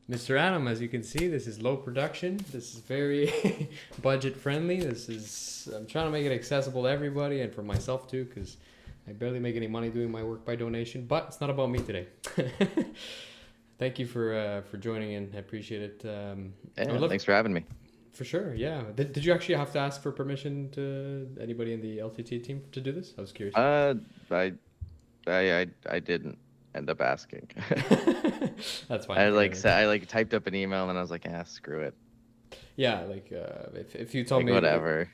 Mr. Adam, as you can see, this is low production. This is very budget friendly. I'm trying to make it accessible to everybody and for myself too, because I barely make any money doing my work by donation. But it's not about me today. Thank you for joining in. I appreciate it. Thanks for having me. For sure, yeah. Did you actually have to ask for permission to anybody in the LTT team to do this? I was curious. I I didn't end up asking. That's fine. I typed up an email and I was like, screw it. Yeah, if you told me whatever.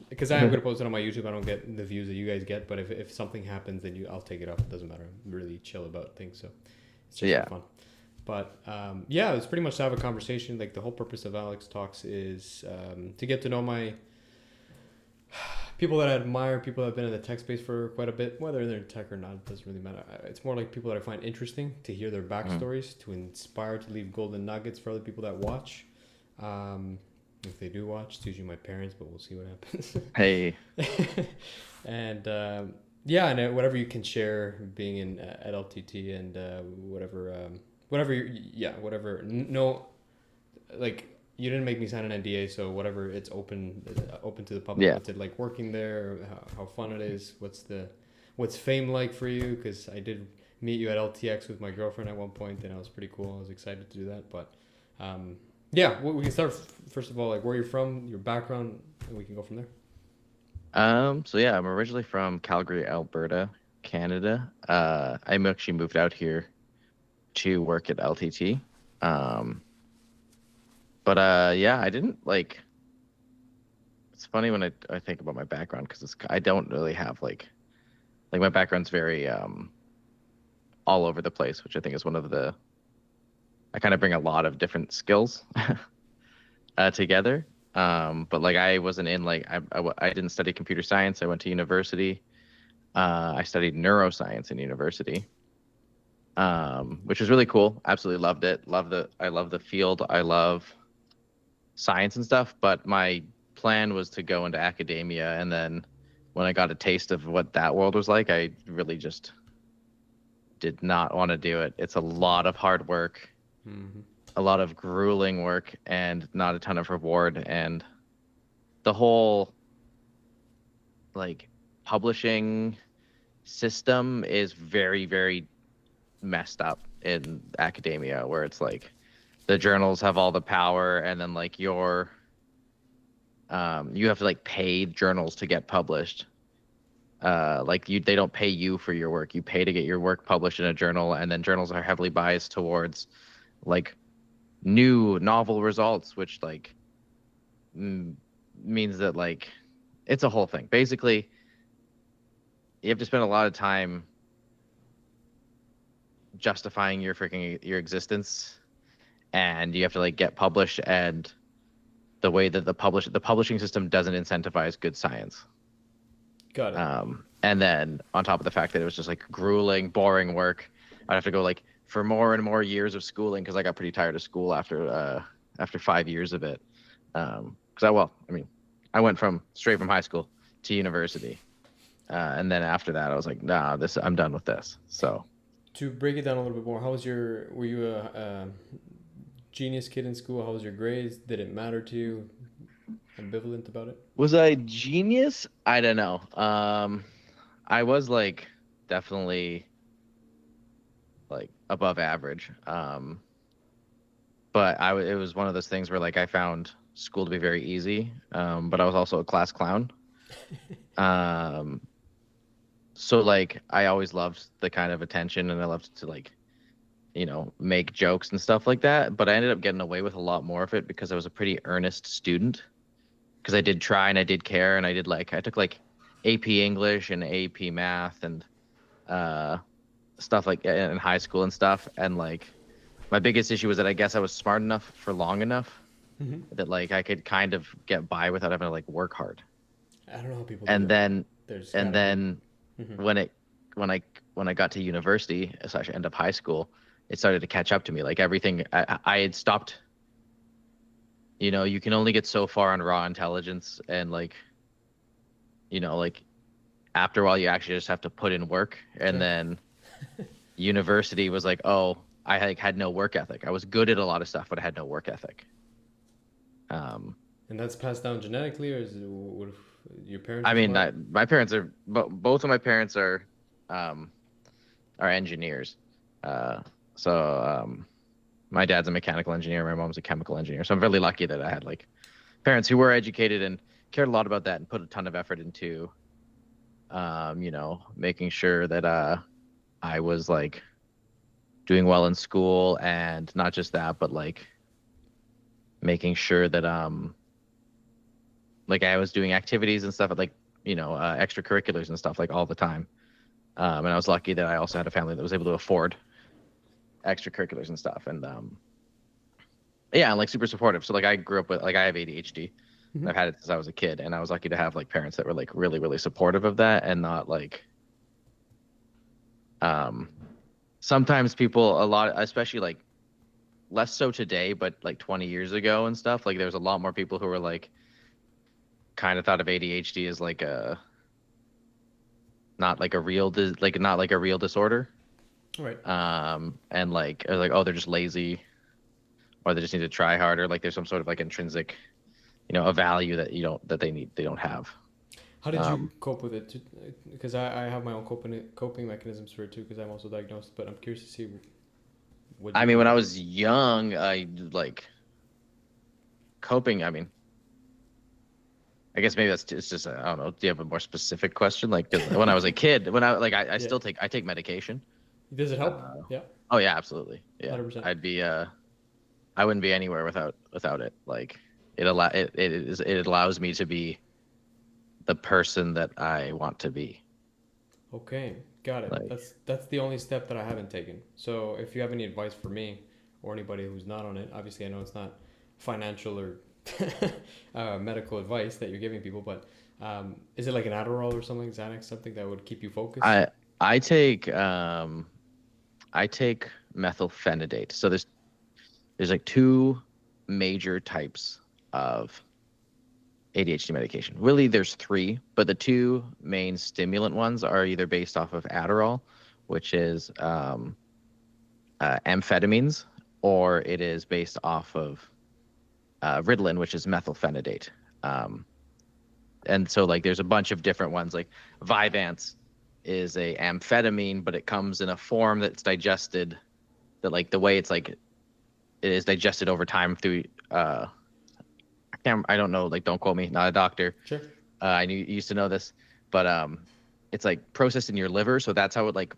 Because I am gonna post it on my YouTube. I don't get the views that you guys get, but if something happens, then I'll take it off. It doesn't matter. I'm really chill about things, so it's just for fun. But it's pretty much to have a conversation. Like the whole purpose of AlyxTalks is to get to know my people that I admire, people that have been in the tech space for quite a bit, whether they're in tech or not, it doesn't really matter. It's more like people that I find interesting to hear their backstories, to inspire, to leave golden nuggets for other people that watch. If they do watch, it's usually my parents, but we'll see what happens. Hey. And and whatever you can share being in at LTT and whatever. No, like you didn't make me sign an NDA, so whatever. It's open to the public. Yeah. What's it like working there? How fun it is? What's fame like for you? Because I did meet you at LTX with my girlfriend at one point, and that was pretty cool. I was excited to do that, but we can start first of all, like where you're from, your background, and we can go from there. I'm originally from Calgary, Alberta, Canada. I actually moved out here to work at LTT. I didn't like. It's funny when I think about my background because I don't really have like my background's very all over the place, which I think is one of the. I kind of bring a lot of different skills together. But like I wasn't in I didn't study computer science. I went to university. I studied neuroscience in university, which was really cool. Absolutely loved it. I love the field. I love science and stuff. But my plan was to go into academia, and then when I got a taste of what that world was like, I really just did not want to do it. It's a lot of hard work. Mm-hmm. A lot of grueling work and not a ton of reward, and the whole like publishing system is very, very messed up in academia, where it's like the journals have all the power, and then like you have to like pay journals to get published. They don't pay you for your work. You pay to get your work published in a journal, and then journals are heavily biased towards like new novel results, which like means that like it's a whole thing. Basically, you have to spend a lot of time justifying your existence, and you have to like get published, and the way that the publishing system doesn't incentivize good science. Got it. And then on top of the fact that it was just like grueling, boring work, I'd have to go like for more and more years of schooling, because I got pretty tired of school after 5 years of it. I went straight from high school to university, and then after that I was like, nah, I'm done with this. So to break it down a little bit more, were you a genius kid in school? How was your grades? Did it matter to you? Ambivalent about it? Was I genius? I don't know. I was like definitely like above average. But it was one of those things where like I found school to be very easy. But I was also a class clown. So like I always loved the kind of attention, and I loved to like, make jokes and stuff like that. But I ended up getting away with a lot more of it because I was a pretty earnest student. Because I did try and I did care, and I took like AP English and AP Math and stuff like in high school and stuff. And like my biggest issue was that I guess I was smart enough for long enough that like I could kind of get by without having to like work hard. I don't know how people. And do then when I got to university, / end of high school, it started to catch up to me. Like everything, I had stopped. You can only get so far on raw intelligence, and like, like after a while you actually just have to put in work. And then university was like, oh, I like had no work ethic. I was good at a lot of stuff, but I had no work ethic. And that's passed down genetically, or is it what if your parents I are mean, smart? my parents are both of my parents um, are engineers. Uh, so my dad's a mechanical engineer, my mom's a chemical engineer. So I'm really lucky that I had like parents who were educated and cared a lot about that and put a ton of effort into, making sure that I was like doing well in school, and not just that, but like making sure that like I was doing activities and stuff, like extracurriculars and stuff like all the time. And I was lucky that I also had a family that was able to afford extracurriculars and stuff. And yeah, and like super supportive. So like I grew up with like I have ADHD. Mm-hmm. I've had it since I was a kid, and I was lucky to have like parents that were like really, really supportive of that, and not like um sometimes people a lot, especially like less so today, but like 20 years ago and stuff, like there's a lot more people who were like kind of thought of ADHD as like a not like a real like not like a real disorder. All right. And like or like, oh, they're just lazy, or they just need to try harder, like there's some sort of like intrinsic, a value that they don't have. How did you cope with it? Because I have my own coping mechanisms for it too, because I'm also diagnosed. But I'm curious to see what I you mean, do. when I was young, I like coping. I mean, I guess maybe it's just I don't know. Do you have a more specific question? Like, 'cause when I was a kid, when I Yeah. still take medication. Does it help? Uh, Yeah. oh yeah, absolutely. Yeah, 100%. I wouldn't be anywhere without it. Like it allows me to be the person that I want to be. Okay, got it. Like, That's the only step that I haven't taken. So if you have any advice for me or anybody who's not on it, obviously I know it's not financial or medical advice that you're giving people, but is it like an Adderall or something, Xanax, something that would keep you focused? I I take I take methylphenidate. So there's like two major types of ADHD medication. Really, there's three, but the two main stimulant ones are either based off of Adderall, which is amphetamines, or it is based off of Ritalin, which is methylphenidate. Um, and so like there's a bunch of different ones. Like Vyvanse is a amphetamine, but it comes in a form that's digested. That like the way it's like it is digested over time through I don't know, like don't quote me, not a doctor. Sure. I used to know this, but it's like processed in your liver, so that's how it like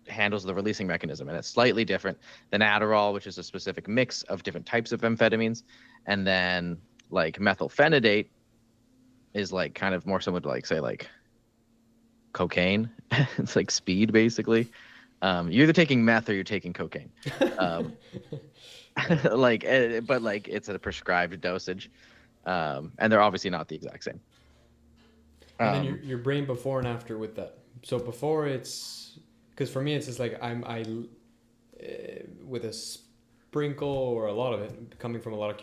handles the releasing mechanism, and it's slightly different than Adderall, which is a specific mix of different types of amphetamines, and then like methylphenidate is like kind of more similar to like say like cocaine. It's like speed basically. You're either taking meth or you're taking cocaine. Um, but like it's a prescribed dosage, and they're obviously not the exact same. And then Um, your brain before and after with that. So before it's because for me it's just like with a sprinkle or a lot of it coming from a lot of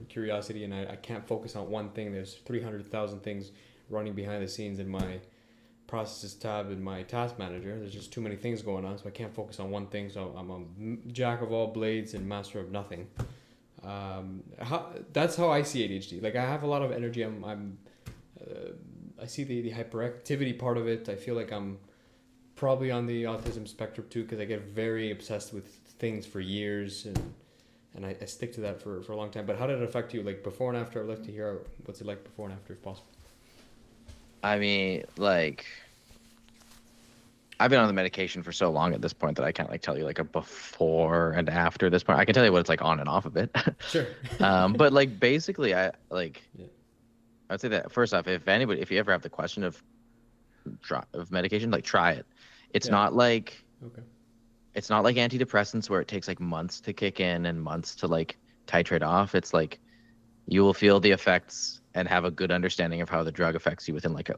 curiosity, and I can't focus on one thing. There's 300,000 things running behind the scenes in my processes tab in my task manager. There's just too many things going on, so I can't focus on one thing. So I'm a jack of all blades and master of nothing. That's how I see ADHD. Like I have a lot of energy. I see the hyperactivity part of it. I feel like I'm probably on the autism spectrum too, because I get very obsessed with things for years, and I stick to that for a long time. But how did it affect you, like before and after? I'd like to hear what's it like before and after, if possible. I mean, like I've been on the medication for so long at this point that I can't like tell you like a before and after this point. I can tell you what it's like on and off of it. Sure. But like basically, I like Yeah. I'd say that first off, if you ever have the question of medication, like try it. It's Yeah. not like Okay. it's not like antidepressants where it takes like months to kick in and months to like titrate off. It's like you will feel the effects and have a good understanding of how the drug affects you within like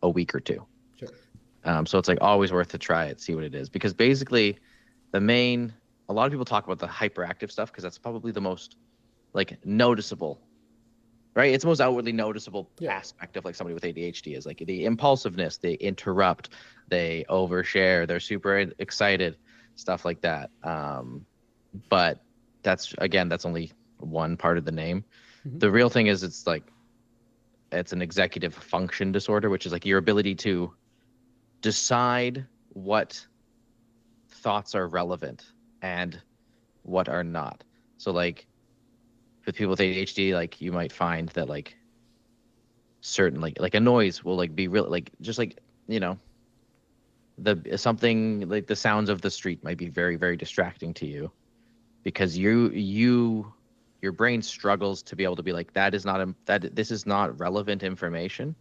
a week or two. Sure. So it's like always worth to try it, see what it is, because basically a lot of people talk about the hyperactive stuff because that's probably the most like noticeable, right? It's the most outwardly noticeable Yeah. aspect of like somebody with ADHD is like the impulsiveness. They interrupt, they overshare, they're super excited. stuff like that. But that's only one part of the name. The real thing is it's an executive function disorder, which is like your ability to decide what thoughts are relevant and what are not. So like with people with ADHD, like you might find that like certain like a noise will like be real, like just like, you know, something like the sounds of the street might be very, very distracting to you because your brain struggles to be able to be like, this is not relevant information.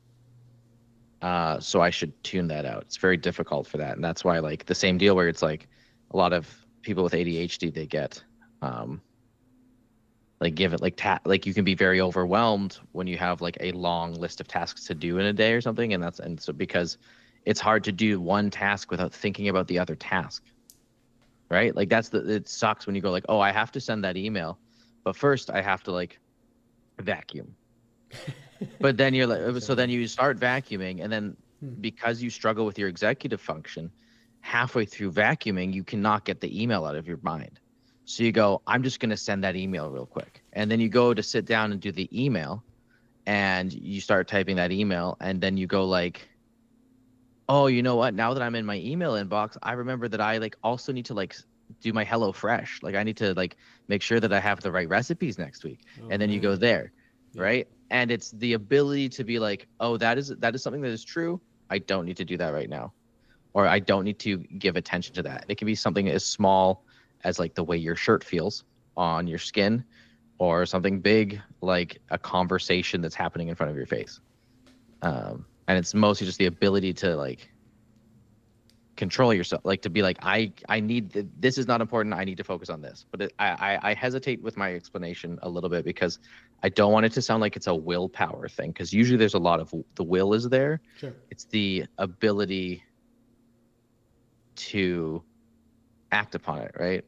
So I should tune that out. It's very difficult for that. And that's why like the same deal where it's like a lot of people with ADHD, they get, like give it like you can be very overwhelmed when you have like a long list of tasks to do in a day or something. And so because it's hard to do one task without thinking about the other task, right? Like it sucks when you go like, oh, I have to send that email, but first I have to like vacuum. But then you're like, so then you start vacuuming, and then because you struggle with your executive function, halfway through vacuuming, you cannot get the email out of your mind. So you go, I'm just going to send that email real quick. And then you go to sit down and do the email, and you start typing that email, and then you go like, oh, you know what? Now that I'm in my email inbox, I remember that I like also need to like do my Hello Fresh. Like I need to like make sure that I have the right recipes next week. And then you go there, right? And it's the ability to be like, oh, that is something that is true. I don't need to do that right now. Or I don't need to give attention to that. It can be something as small as like the way your shirt feels on your skin, or something big like a conversation that's happening in front of your face. And it's mostly just the ability to like control yourself, like to be like, I need this is not important. I need to focus on this. But I hesitate with my explanation a little bit because I don't want it to sound like it's a willpower thing. Because usually there's a lot of the will is there. Sure. It's the ability to act upon it, right?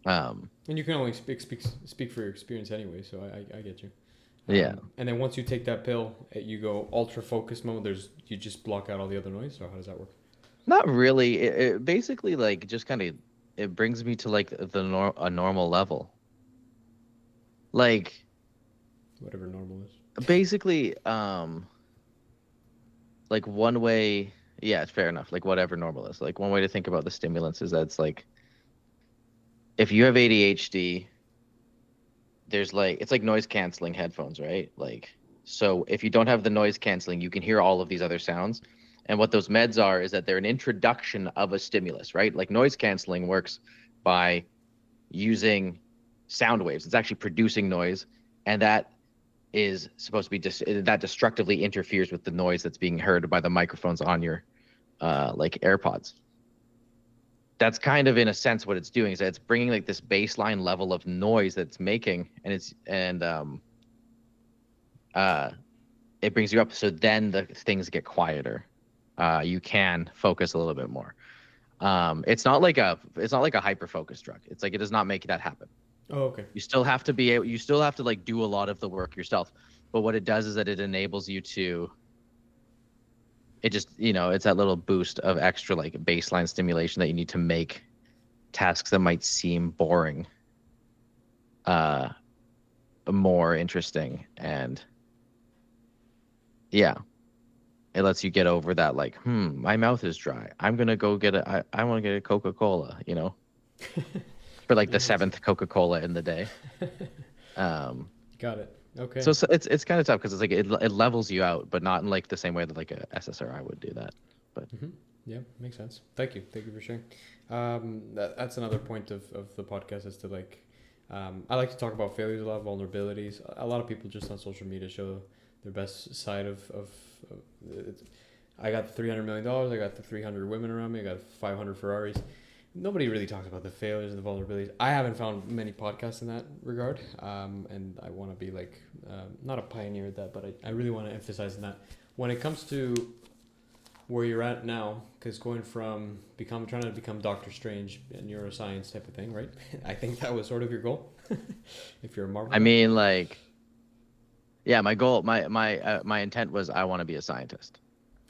And you can only speak for your experience anyway, so I get you. Yeah. And then once you take that pill, you go ultra focus mode. You just block out all the other noise, or how does that work? Not really. It basically like just kind of it brings me to like a normal level. Like Whatever normal is. basically, like one way, yeah, it's fair enough. Like whatever normal is. Like one way to think about the stimulants is that it's like if you have ADHD, there's like it's like noise canceling headphones, right? Like so if you don't have the noise canceling, you can hear all of these other sounds. And what those meds are is that they're an introduction of a stimulus, right? Like noise canceling works by using sound waves. It's actually producing noise, and that is supposed to be that destructively interferes with the noise that's being heard by the microphones on your like AirPods. That's kind of in a sense what it's doing is that it's bringing like this baseline level of noise that's making, and it brings you up. So then the things get quieter. You can focus a little bit more. It's not like a hyper focus drug. It's like it does not make that happen. Oh, okay. You still have to like do a lot of the work yourself. But what it does is that it enables you to. It just, it's that little boost of extra like baseline stimulation that you need to make tasks that might seem boring more interesting. And yeah, it lets you get over that like, my mouth is dry. I'm going to go I want to get a Coca-Cola, for like the 7th Coca-Cola in the day. Got it. Okay. So it's kind of tough because it's like it levels you out, but not in like the same way that like a SSRI would do that. But yeah, makes sense. Thank you for sharing. That's another point of the podcast is to like, I like to talk about failures a lot, vulnerabilities. A lot of people just on social media show their best side of I got the $300 million. I got the 300 women around me. I got 500 Ferraris. Nobody really talks about the failures and the vulnerabilities. I haven't found many podcasts in that regard, and I want to be like not a pioneer at that, but I really want to emphasize in that when it comes to where you're at now, because going from trying to become Doctor Strange and neuroscience type of thing, right? I think that was sort of your goal. If you're a Marvel. I mean, like, yeah, my goal, my intent was I want to be a scientist.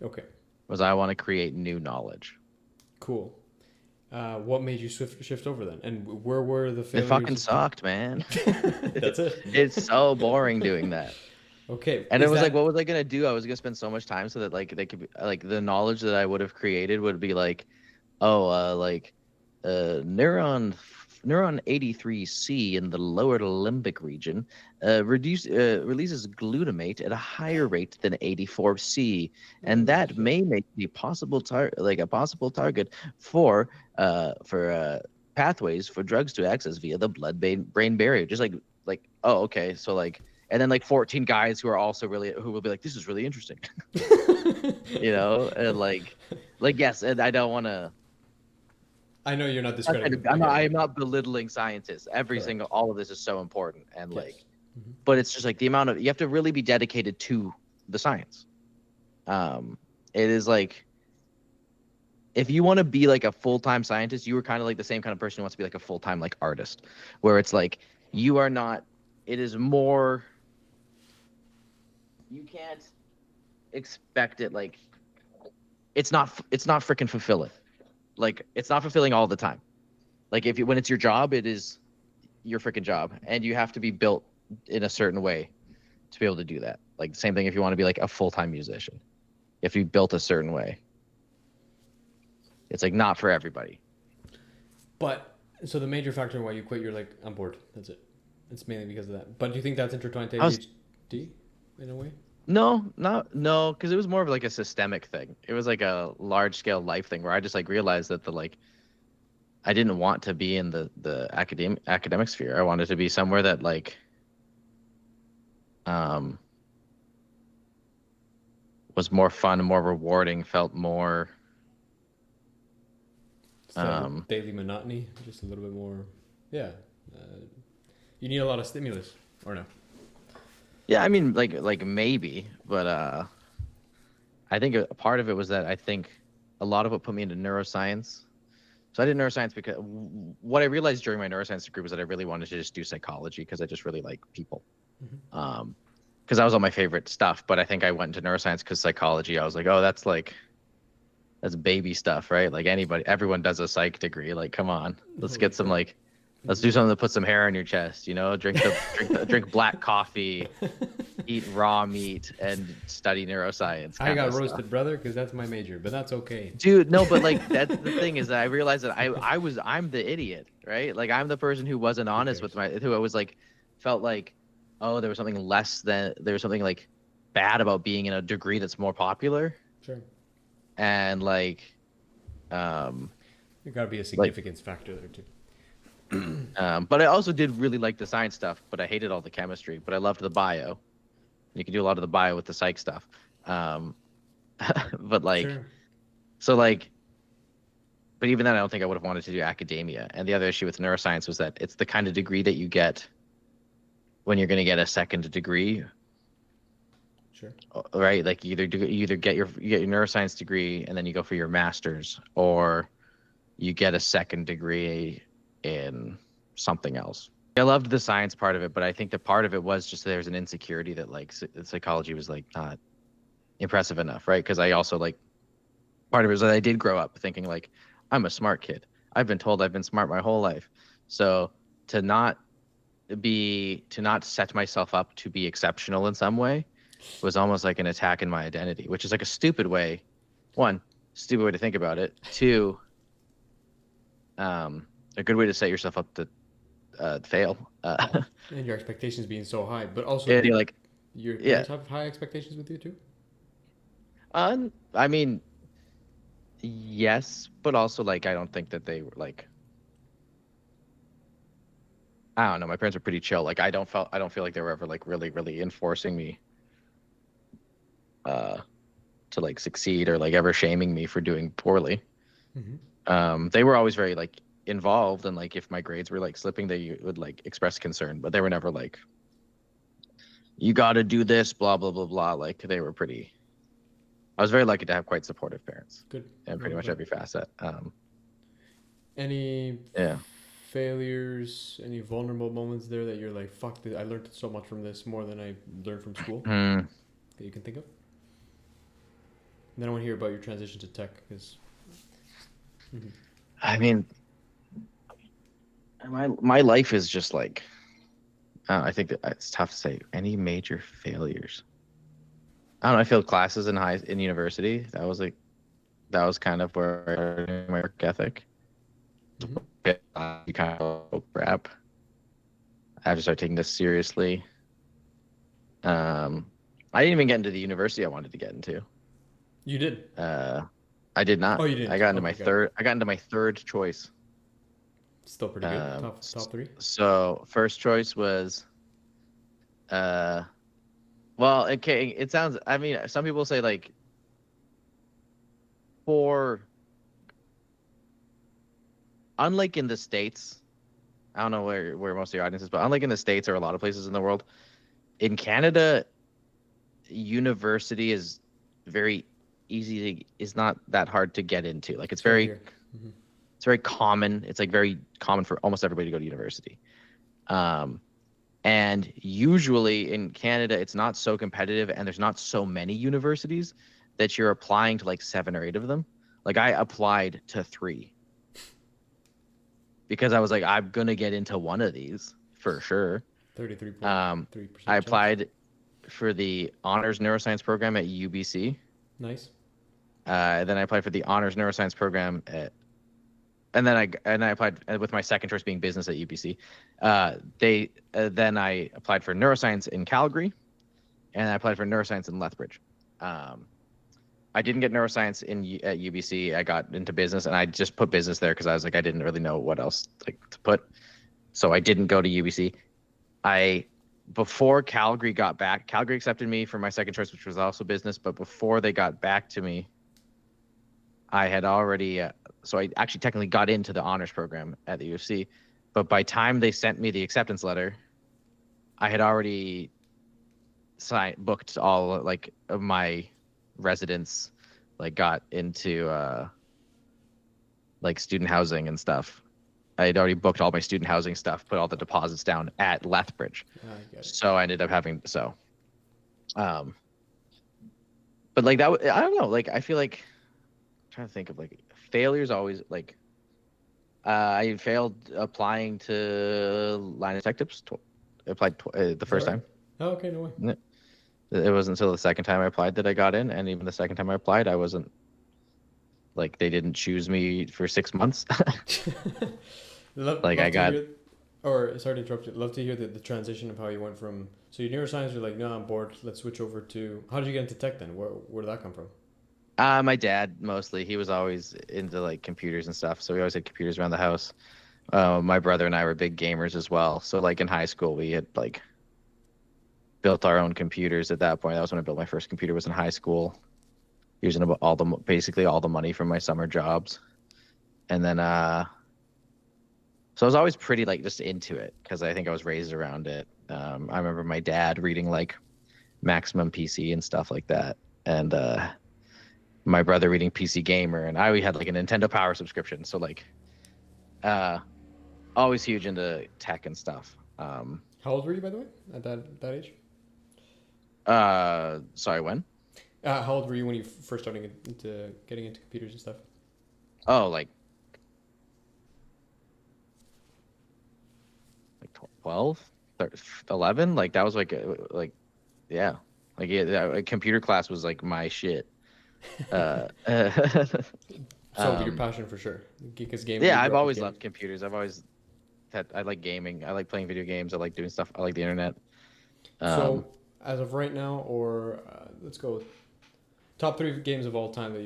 Okay. Was I want to create new knowledge. Cool. What made you shift over then? And where were the It failures? fucking sucked, man. That's it. It's so boring doing that. Okay. And it was like, what was I gonna do? I was gonna spend so much time so that like they could be, like the knowledge that I would have created would be like, oh, neuron 83C in the lower limbic region releases glutamate at a higher rate than 84C, and that may make the possible possible target for pathways for drugs to access via the blood-brain barrier. Just like oh, okay, so like, and then like 14 guys who are also who will be like, this is really interesting. And like yes, and I don't want to. I know you're not discrediting. I'm not belittling scientists. All of this is so important, and but it's just like the amount of, you have to really be dedicated to the science. It is like, if you want to be like a full-time scientist, you are kind of like the same kind of person who wants to be like a full-time like artist, where it's like you are not. It is more. You can't expect it like. It's not freaking fulfilling. Like, it's not fulfilling all the time. Like, when it's your job, it is your freaking job, and you have to be built in a certain way to be able to do that. Like, the same thing if you want to be like a full-time musician. You have to be built a certain way. It's like not for everybody. But so the major factor why you quit, you're like, I'm bored. That's it. It's mainly because of that. But do you think that's intertwined to ADHD in a way? No, because it was more of like a systemic thing. It was like a large scale life thing where I just like realized that I didn't want to be in the academic sphere. I wanted to be somewhere that like was more fun, more rewarding, felt more daily monotony, just a little bit more. Yeah, you need a lot of stimulus, or no? Yeah, I mean, like maybe, but I think a part of it was that I think a lot of what put me into neuroscience. So I did neuroscience because what I realized during my neuroscience degree was that I really wanted to just do psychology because I just really like people. Because that was all my favorite stuff. But I think I went into neuroscience because psychology, I was like, oh, that's baby stuff, right? Like everyone does a psych degree. Like, come on, let's get some like. Let's do something to put some hair on your chest, drink black coffee, eat raw meat, and study neuroscience. I got roasted, brother, because that's my major, but that's okay. Dude, no, but like that's the thing is that I realized that I'm the idiot, right? Like I'm the person who wasn't honest with who I was like, felt like, oh, there was something like bad about being in a degree that's more popular. Sure. And like, there got to be a significance factor there too. But I also did really like the science stuff, but I hated all the chemistry, but I loved the bio. You can do a lot of the bio with the psych stuff. But like, sure. So like, but even then I don't think I would have wanted to do academia. And the other issue with neuroscience was that it's the kind of degree that you get when you're going to get a second degree. Sure. Right? Like you either get your neuroscience degree and then you go for your master's, or you get a second degree in something else. I loved the science part of it, but I think that part of it was just there's an insecurity that like psychology was like not impressive enough, right? Because I also like part of it was that I did grow up thinking like I'm a smart kid. I've been told I've been smart my whole life, so to not set myself up to be exceptional in some way was almost like an attack in my identity, which is like a stupid way to think about it. Two, a good way to set yourself up to fail. And your expectations being so high, but also your parents have high expectations with you too? I mean, yes, but also like I don't think that they were like, I don't know. My parents are pretty chill. Like I don't feel like they were ever like really, really enforcing me to like succeed or like ever shaming me for doing poorly. Mm-hmm. They were always very like involved, and like if my grades were like slipping, they would like express concern, but they were never like, you got to do this, blah blah blah blah. Like they were pretty. I was very lucky to have quite supportive parents. Good. In pretty much every facet. Any failures, any vulnerable moments there that you're like, fuck, I learned so much from this, more than I learned from school, that you can think of? And then I want to hear about your transition to tech, because I mean, my life is just like I think that it's tough to say. Any major failures? I don't know. I failed classes in university. That was kind of where I learned my work ethic. Mm-hmm. You kind of crap. I have to start taking this seriously. I didn't even get into the university I wanted to get into. You did. I did not. Oh, you didn't. Okay, got it. I got into my third choice. Still pretty good. Top three. So first choice was, uh, well, okay. It sounds. I mean, some people say like for, unlike in the States, I don't know where most of your audience is, but unlike in the States or a lot of places in the world, in Canada, university is very easy to, is not that hard to get into. Like It's right here. Mm-hmm. it's very common. It's like very common for almost everybody to go to university. And usually in Canada, it's not so competitive and there's not so many universities that you're applying to like 7 or 8 of them. Like I applied to 3 because I was like, I'm gonna get into one of these for sure. 33.3%. I applied for the honors neuroscience program at UBC. Nice. Then I applied for the honors neuroscience program at, and then I applied with my second choice being business at UBC. Then I applied for neuroscience in Calgary, and I applied for neuroscience in Lethbridge. I didn't get neuroscience at UBC. I got into business, and I just put business there because I was like I didn't really know what else like to put, so I didn't go to UBC. Before Calgary got back, Calgary accepted me for my second choice, which was also business. But before they got back to me, I had already, so I actually technically got into the honors program at the UFC. But by time they sent me the acceptance letter, I had already booked all like of my residence, like got into like student housing and stuff. I had already booked all my student housing stuff, put all the deposits down at Lethbridge. So I ended up having but like that, I don't know. Like I feel like I'm trying to think of like failures always like I failed applying to Linus Tech Tips. Applied the first time. Oh, okay, no way. It wasn't until the second time I applied that I got in, and even the second time I applied, I wasn't like they didn't choose me for 6 months. Like I got. Or sorry to interrupt you. Love to hear the transition of how you went from so your neuroscience. You're like, no, I'm bored. Let's switch over to. How did you get into tech then? Where did that come from? My dad mostly. He was always into like computers and stuff, so we always had computers around the house. My brother and I were big gamers as well. So like in high school, we had like built our own computers at that point. That was when I built my first computer. Was in high school, using basically all the money from my summer jobs, and then so I was always pretty like just into it because I think I was raised around it. I remember my dad reading like Maximum PC and stuff like that, and my brother reading PC Gamer, and I had like a Nintendo Power subscription. So like, always huge into tech and stuff. How old were you, by the way, at that age? Sorry, when? How old were you when you first started getting into computers and stuff? Oh, like 12, 11. Like that was like yeah, like yeah, computer class was like my shit. So your passion for sure, because gaming. Yeah, I've always loved computers. I like gaming. I like playing video games. I like doing stuff. I like the internet. So as of right now, or let's go with top 3 games of all time that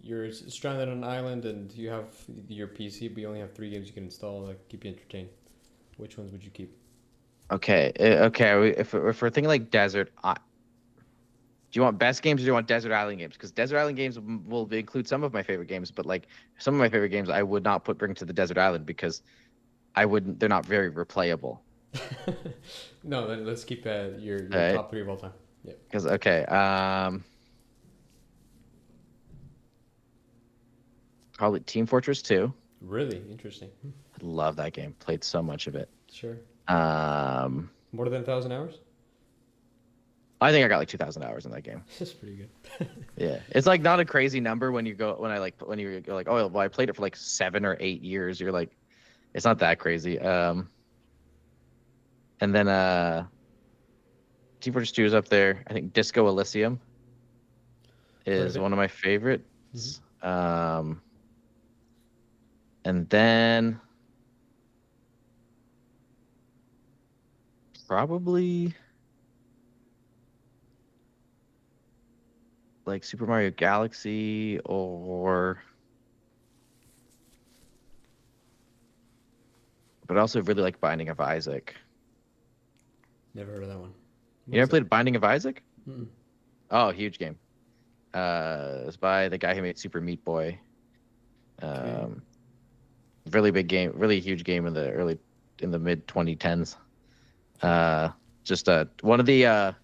you're stranded on an island and you have your PC, but you only have 3 games you can install that keep you entertained. Which ones would you keep? Okay. If we're thinking like desert, do you want best games or do you want desert island games? Because desert island games will include some of my favorite games, but like some of my favorite games I would not bring to the desert island because they're not very replayable. No, then let's keep your top 3 of all time. Yeah. Because okay, probably Team Fortress 2. Really interesting. I love that game. Played so much of it. Sure. More than 1,000 hours. I think I got like 2,000 hours in that game. That's pretty good. Yeah, it's like not a crazy number when you're like, oh well, I played it for like 7 or 8 years. You're like, it's not that crazy. And then Team Fortress 2 is up there. I think Disco Elysium is one of my favorites. And then probably like Super Mario Galaxy, but I also really like Binding of Isaac. Never heard of that one. You never played Binding of Isaac? Mm-mm. Oh, huge game. It's by the guy who made Super Meat Boy. Really big game, really huge game in the mid 2010s. Just one of the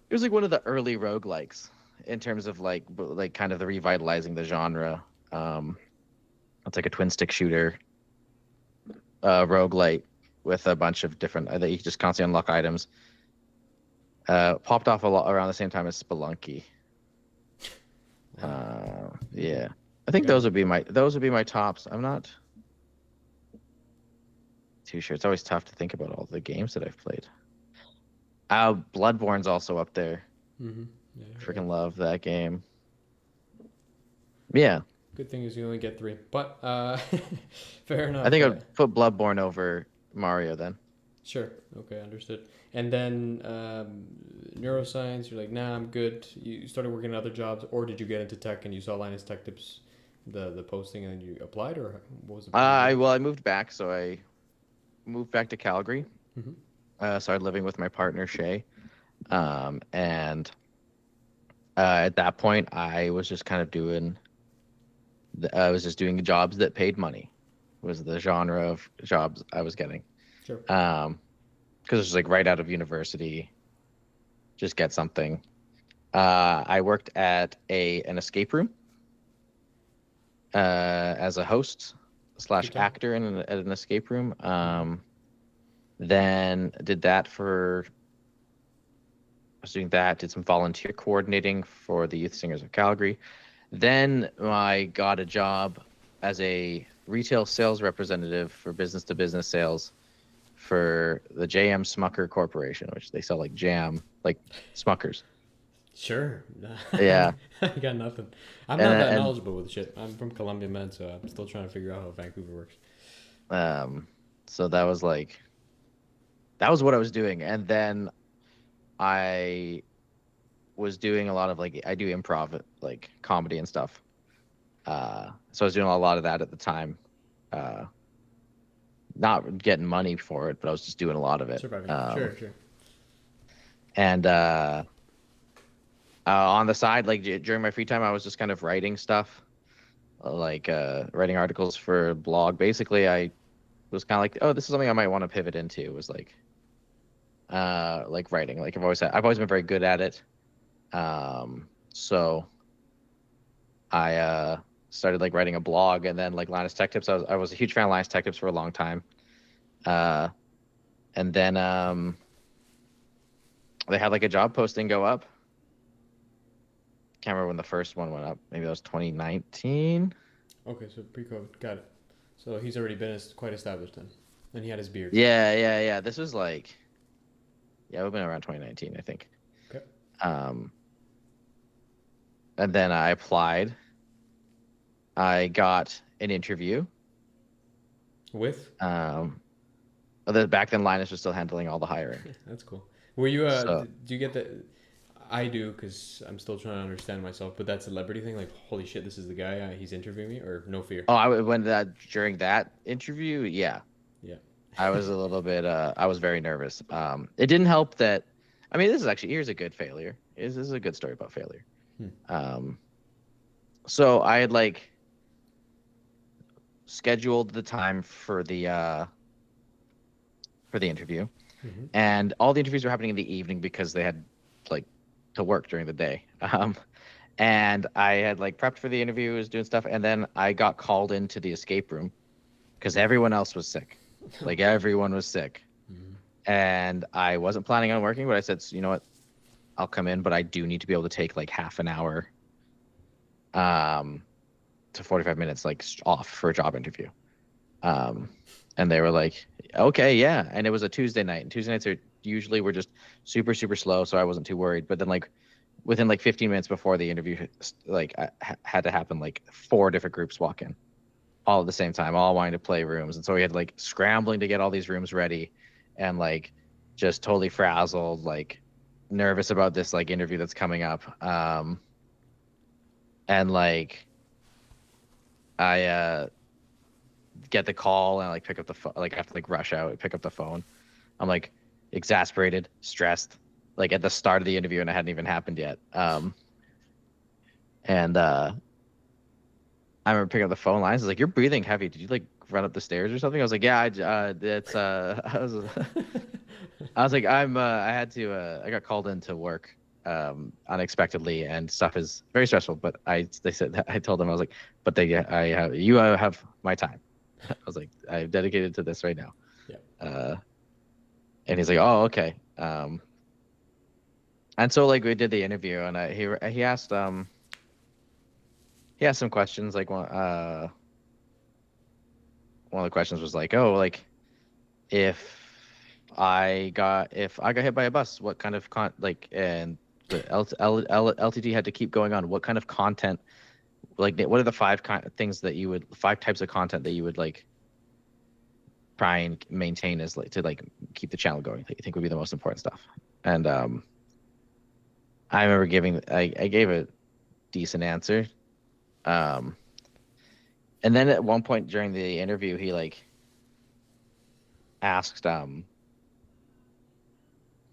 it was like one of the early roguelikes in terms of like kind of the revitalizing the genre. It's like a twin stick shooter roguelike with a bunch of different that you just constantly unlock items. Popped off a lot around the same time as Spelunky. Yeah. I think those would be my tops. I'm not too sure. It's always tough to think about all the games that I've played. Bloodborne's also up there. Mm-hmm. Yeah, freaking love that game. Yeah. Good thing is you only get 3, but fair enough. I think I'd put Bloodborne over Mario then. Sure. Okay, understood. And then neuroscience, you're like, nah, I'm good. You started working at other jobs, or did you get into tech and you saw Linus Tech Tips, the posting, and then you applied, or what was it? I moved back, so I moved back to Calgary. Started living with my partner Shay, and at that point, I was just kind of doing. I was just doing jobs that paid money, was the genre of jobs I was getting. Sure. Because it was like right out of university, just get something. I worked at an escape room as a host / actor at an escape room. Then did that did some volunteer coordinating for the Youth Singers of Calgary. Then I got a job as a retail sales representative for business-to-business sales for the JM Smucker Corporation, which they sell like jam, like Smuckers. Sure. Yeah. I got nothing. I'm not that knowledgeable with shit. I'm from Columbia, man, so I'm still trying to figure out how Vancouver works. So that was what I was doing. And then I was doing a lot of I do improv, like comedy and stuff. So I was doing a lot of that at the time. Not getting money for it, but I was just doing a lot of it. Surviving. Sure. And on the side, like during my free time, I was just kind of writing stuff, writing articles for a blog. Basically, I was kind of like, oh, this is something I might want to pivot into. It was like writing. Like I've always been very good at it. So I started writing a blog, and then Linus Tech Tips. I was a huge fan of Linus Tech Tips for a long time. And then they had a job posting go up. Can't remember when the first one went up. Maybe that was 2019. Okay, so pre-COVID. Got it. So he's already been quite established then. And he had his beard. Yeah. This was it would have been around 2019, I think. Okay. And then I applied. I got an interview. With? Back then Linus was still handling all the hiring. That's cool. Were you, do you get the... I do, because I'm still trying to understand myself, but that celebrity thing, holy shit, this is the guy, he's interviewing me, or no fear? Oh, during that interview, yeah. Yeah. I was a little bit, I was very nervous. It didn't help that, here's a good failure. This is a good story about failure. So I had scheduled the time for the interview, and all the interviews were happening in the evening because they had to work during the day. And I had prepped for the interview, was doing stuff, and then I got called into the escape room because everyone else was sick. Everyone was sick. and I wasn't planning on working, but I said, you know what, I'll come in, but I do need to be able to take like half an hour to 45 minutes like off for a job interview. And they were like, okay, yeah. And it was a Tuesday night, and Tuesday nights are usually we're just super, super slow. So I wasn't too worried. But then like within like 15 minutes before the interview, like had to happen, like 4 different groups walk in all at the same time, all wanting to play rooms. And so we had like scrambling to get all these rooms ready and like just totally frazzled, like nervous about this like interview that's coming up. And like I get the call and like pick up the phone, like I have to like rush out and pick up the phone. I'm like exasperated, stressed, like at the start of the interview, and it hadn't even happened yet. And I remember picking up the phone lines. I was like, "You're breathing heavy. Did you like run up the stairs or something?" I was like, "Yeah, it's I was like, I had to I got called into work unexpectedly, and stuff is very stressful, but they said that I told them, I was like, but you have my time." I was like, I'm dedicated to this right now. Yeah. And he's like, "Oh, okay." And so like we did the interview, and he asked some questions. Like one of the questions was like, "Oh, like if I got hit by a bus, what kind of and the LTD had to keep going on. What kind of content, like what are the 5 types of content that you would like try and maintain as like to like keep the channel going, that you think would be the most important stuff?" And I remember I gave a decent answer. And then at one point during the interview, he like asked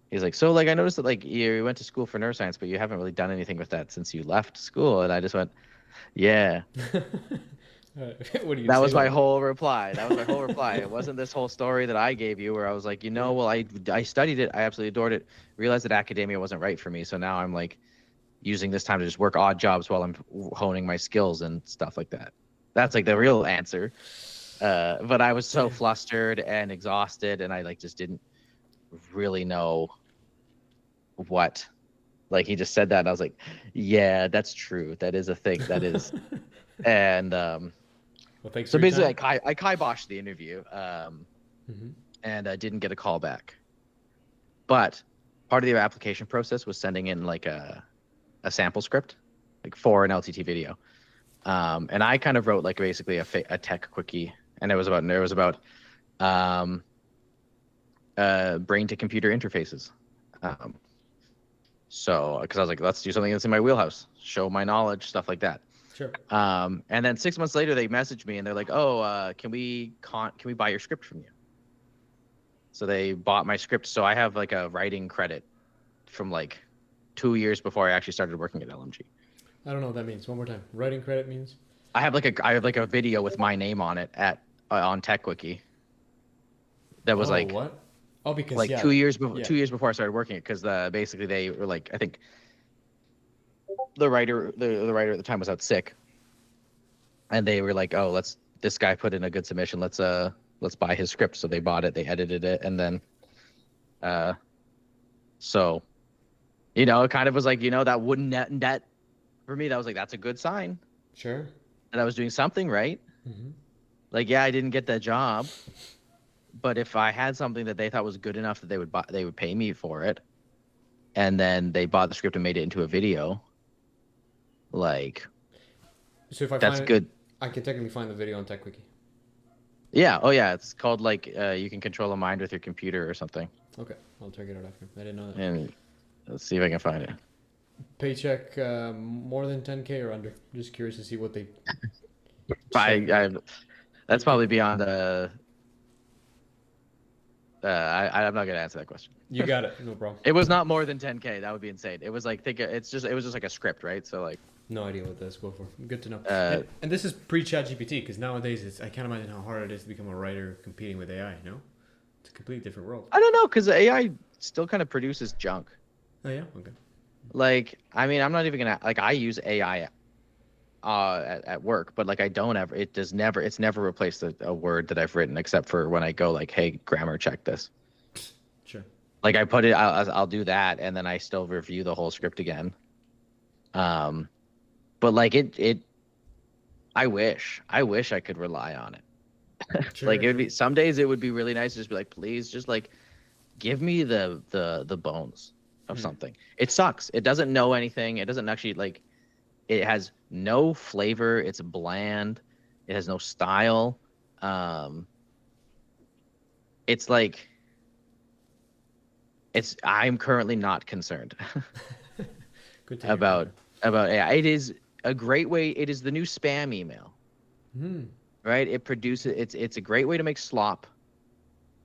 he's like, "So like I noticed that like you went to school for neuroscience, but you haven't really done anything with that since you left school." And I just went, "Yeah." What do you That say was my to whole reply. That was my whole reply. It wasn't this whole story that I gave you where I was like, well, I studied it. I absolutely adored it. Realized that academia wasn't right for me. So now I'm like using this time to just work odd jobs while I'm honing my skills and stuff like that. That's like the real answer. But I was so flustered and exhausted, and I like just didn't really know what. Like he just said that, and I was like, "Yeah, that's true. That is a thing. That is." And Well, thanks so for your basically, time. I kiboshed the interview, Mm-hmm. and I didn't get a call back. But part of the application process was sending in like a sample script, like for an LTT video. And I kind of wrote like basically a tech quickie, and it was about brain to computer interfaces. So because I was like, let's do something that's in my wheelhouse, show my knowledge, stuff like that. Sure. And then 6 months later, they messaged me and they're like, "Oh, can we buy your script from you?" So they bought my script. So I have like a writing credit from like 2 years before I actually started working at LMG. I don't know what that means. One more time. Writing credit means? I have like a video with my name on it on TechWiki. That was like what? Oh, because like yeah, 2 years before yeah. 2 years before I started working it, because basically they were like, I think the writer at the time was out sick, and they were like, "Oh, this guy put in a good submission. Let's buy his script." So they bought it, they edited it, and then so it kind of was like, that wouldn't net for me. That was like, that's a good sign Sure. that I was doing something right. Mm-hmm. Like, yeah, I didn't get that job, but if I had something that they thought was good enough that they would pay me for it, and then they bought the script and made it into a video, like, So if I that's find good. I can technically find the video on TechWiki. Yeah. Oh, yeah. It's called like you can control a mind with your computer or something. Okay, I'll check it out after. I didn't know that. And let's see if I can find it. Paycheck more than 10K or under? Just curious to see what they. That's probably beyond I'm not gonna answer that question. You got it. No problem. It was not more than 10K. That would be insane. It was like it was just like a script, right? So like. No idea what that's going for. Good to know. And this is pre-ChatGPT, because nowadays I can't imagine how hard it is to become a writer competing with AI. No, it's a completely different world. I don't know, because AI still kind of produces junk. Oh yeah. Okay. Like, I mean, I'm not even gonna I use AI at work, but like it's never replaced a word that I've written, except for when I go like, "Hey, grammar check this." Like I put it, I'll do that, and then I still review the whole script again. But like I wish I could rely on it. Like Sure. it would be some days it would be really nice to just be like, please, just like give me the bones of Hmm. something. It sucks. It doesn't know anything. It doesn't actually like. It has no flavor. It's bland. It has no style. Um, it's like I'm currently not concerned Good to hear. about AI. It is a great way. It is the new spam email, Hmm. right? It produces. It's a great way to make slop.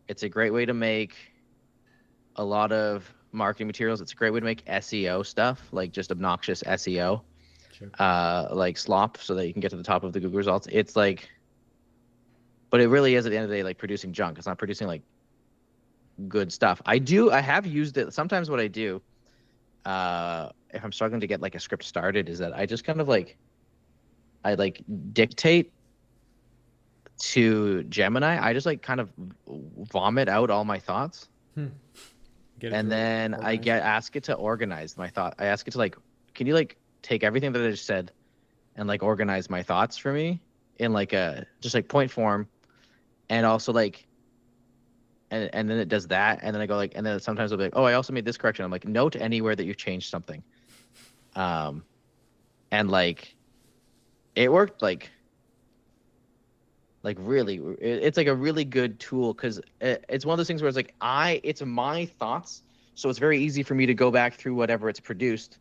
It's a great way to make a lot of marketing materials. It's a great way to make SEO stuff, like just obnoxious SEO, Sure. like slop, so that you can get to the top of the Google results. It's like, but it really is at the end of the day like producing junk. It's not producing like good stuff. I have used it. Sometimes what I do, if I'm struggling to get like a script started, is that I just kind of like I like dictate to Gemini. I just like kind of vomit out all my thoughts, Hmm. Get it and to then organize. ask it to organize my thought. I ask it to like, can you like take everything that I just said and like organize my thoughts for me in like a just like point form, and also like and then it does that, and then I go like, and then sometimes I'll be like, oh, I also made this correction. I'm like, note anywhere that you've changed something, um, and like it worked like really, it's like a really good tool because it's one of those things where it's like it's my thoughts, so it's very easy for me to go back through whatever it's produced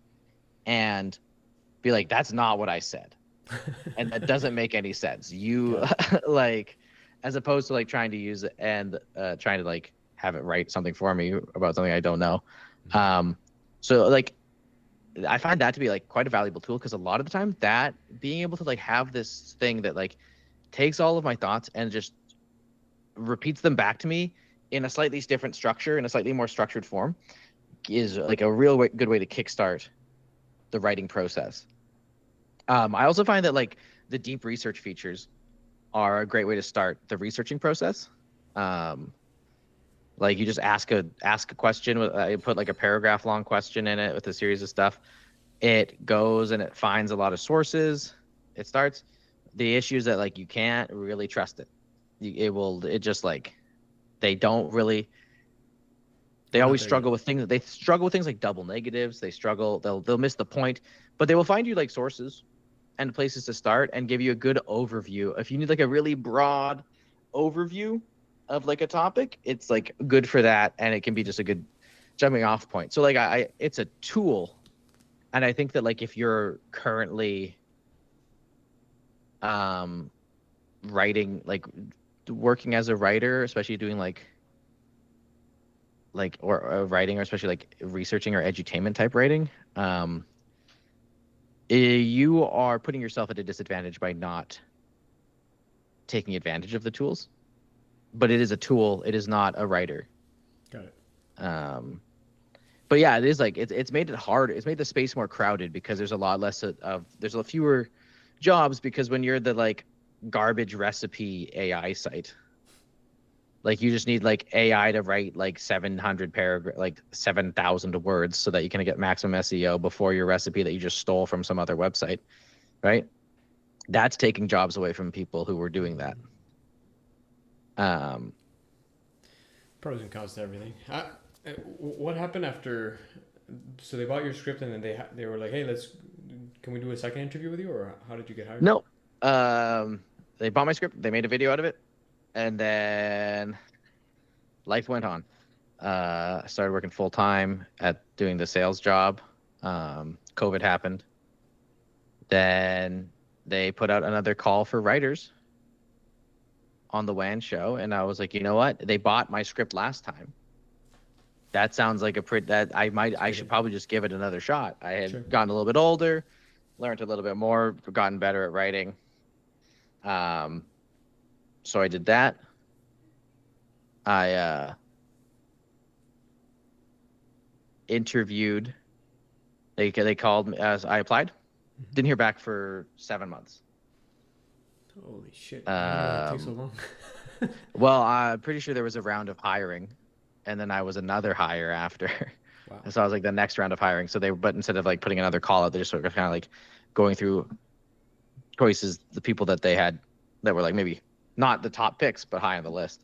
and be like, that's not what I said, and that doesn't make any sense. You Got it. like, as opposed to like trying to use it and trying to like have it write something for me about something I don't know. Um, so like I find that to be like quite a valuable tool because a lot of the time that being able to like have this thing that like takes all of my thoughts and just repeats them back to me in a slightly different structure, in a slightly more structured form, is like a real good way to kickstart the writing process. I also find that like the deep research features are a great way to start the researching process. Um, like you just ask a question. You put like a paragraph long question in it with a series of stuff. It goes and it finds a lot of sources. It starts. The issue is that like you can't really trust it. It just like they don't really. They I'm not always there yet. struggle with things. They struggle with things like double negatives. They struggle. They'll miss the point, but they will find you like sources and places to start and give you a good overview. If you need like a really broad overview of like a topic, it's like good for that, and it can be just a good jumping off point. So like it's a tool, and I think that like if you're currently um writing like working as a writer, especially doing or writing, or especially like researching or edutainment type writing, you are putting yourself at a disadvantage by not taking advantage of the tools. But it is a tool. It is not a writer. Got it. Um, but yeah, it is like it's made it hard. It's made the space more crowded because there's a lot less there's a fewer jobs because when you're the like garbage recipe AI site, like you just need like AI to write like 700 paragraph, like 7,000 words so that you can get maximum SEO before your recipe that you just stole from some other website, right? That's taking jobs away from people who were doing that. Um, Pros and cons to everything. What happened after? So they bought your script and then they were like, hey, can we do a second interview with you, or how did you get hired? no, um, they bought my script, they made a video out of it, and then life went on. I started working full time at doing the sales job. COVID happened. Then they put out another call for writers on the WAN show, and I was like, you know what? They bought my script last time. That sounds like I should probably just give it another shot. I Sure. had gotten a little bit older, learned a little bit more, gotten better at writing. Um, so I did that. I interviewed. They called me as I applied. Mm-hmm. Didn't hear back for 7 months. Holy shit! I wonder why it takes so Um, long. well, I'm pretty sure there was a round of hiring, and then I was another hire after. Wow. And so I was like the next round of hiring. But instead of like putting another call out, they just sort of kind of like going through choices, the people that they had that were like maybe not the top picks, but high on the list.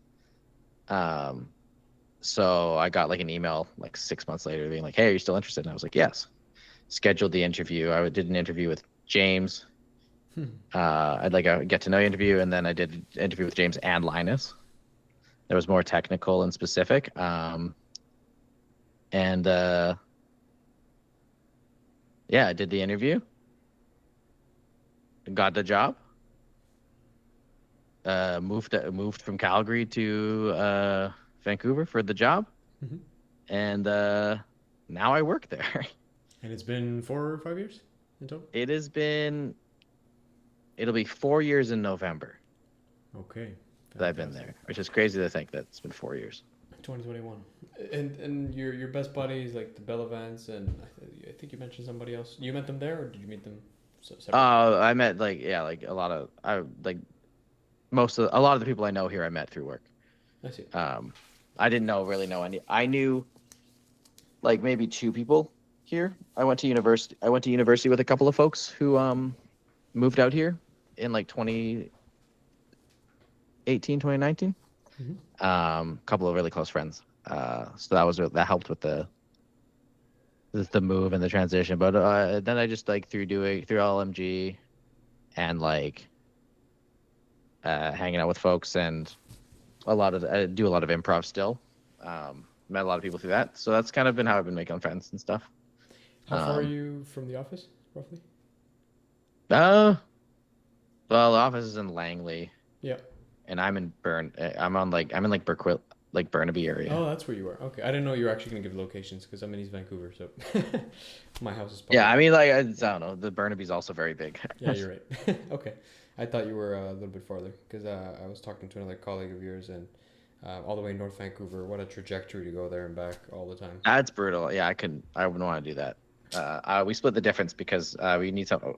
So I got like an email like 6 months later being like, "Hey, are you still interested?" And I was like, "Yes." Scheduled the interview. I did an interview with James. I'd like a get to know you interview, and then I did an interview with James and Linus. That was more technical and specific. And yeah, I did the interview. Got the job. Moved from Calgary to Vancouver for the job, Mm-hmm. and now I work there. And it's been 4 or 5 years in total? It'll be 4 years in November Okay. that I've been there, which is crazy to think that it's been 4 years. 2021. And your best buddies like the Bellavans, and I think you mentioned somebody else. You met them there, or did you meet them separately? I met like a lot of a lot of the people I know here I met through work. I see. I didn't really know any. I knew like maybe 2 people here. I went to university with a couple of folks who moved out here in like 2018, 2019. Mm-hmm. Couple of really close friends. So that helped with the move and the transition. But then I just like through LMG and like hanging out with folks and I do a lot of improv still. Met a lot of people through that. So that's kind of been how I've been making friends and stuff. How far are you from the office, roughly? Well, the office is in Langley. Yeah. And I'm in I'm in like Burquil, like Burnaby area. Oh, that's where you were. Okay, I didn't know you were actually gonna give locations because I'm in East Vancouver, so my house is. Public. Yeah, I mean, like I don't know. The Burnaby's also very big. Yeah, you're right. Okay, I thought you were a little bit farther because I was talking to another colleague of yours and all the way in North Vancouver. What a trajectory to go there and back all the time. That's brutal. Yeah, I wouldn't want to do that. We split the difference because we need some.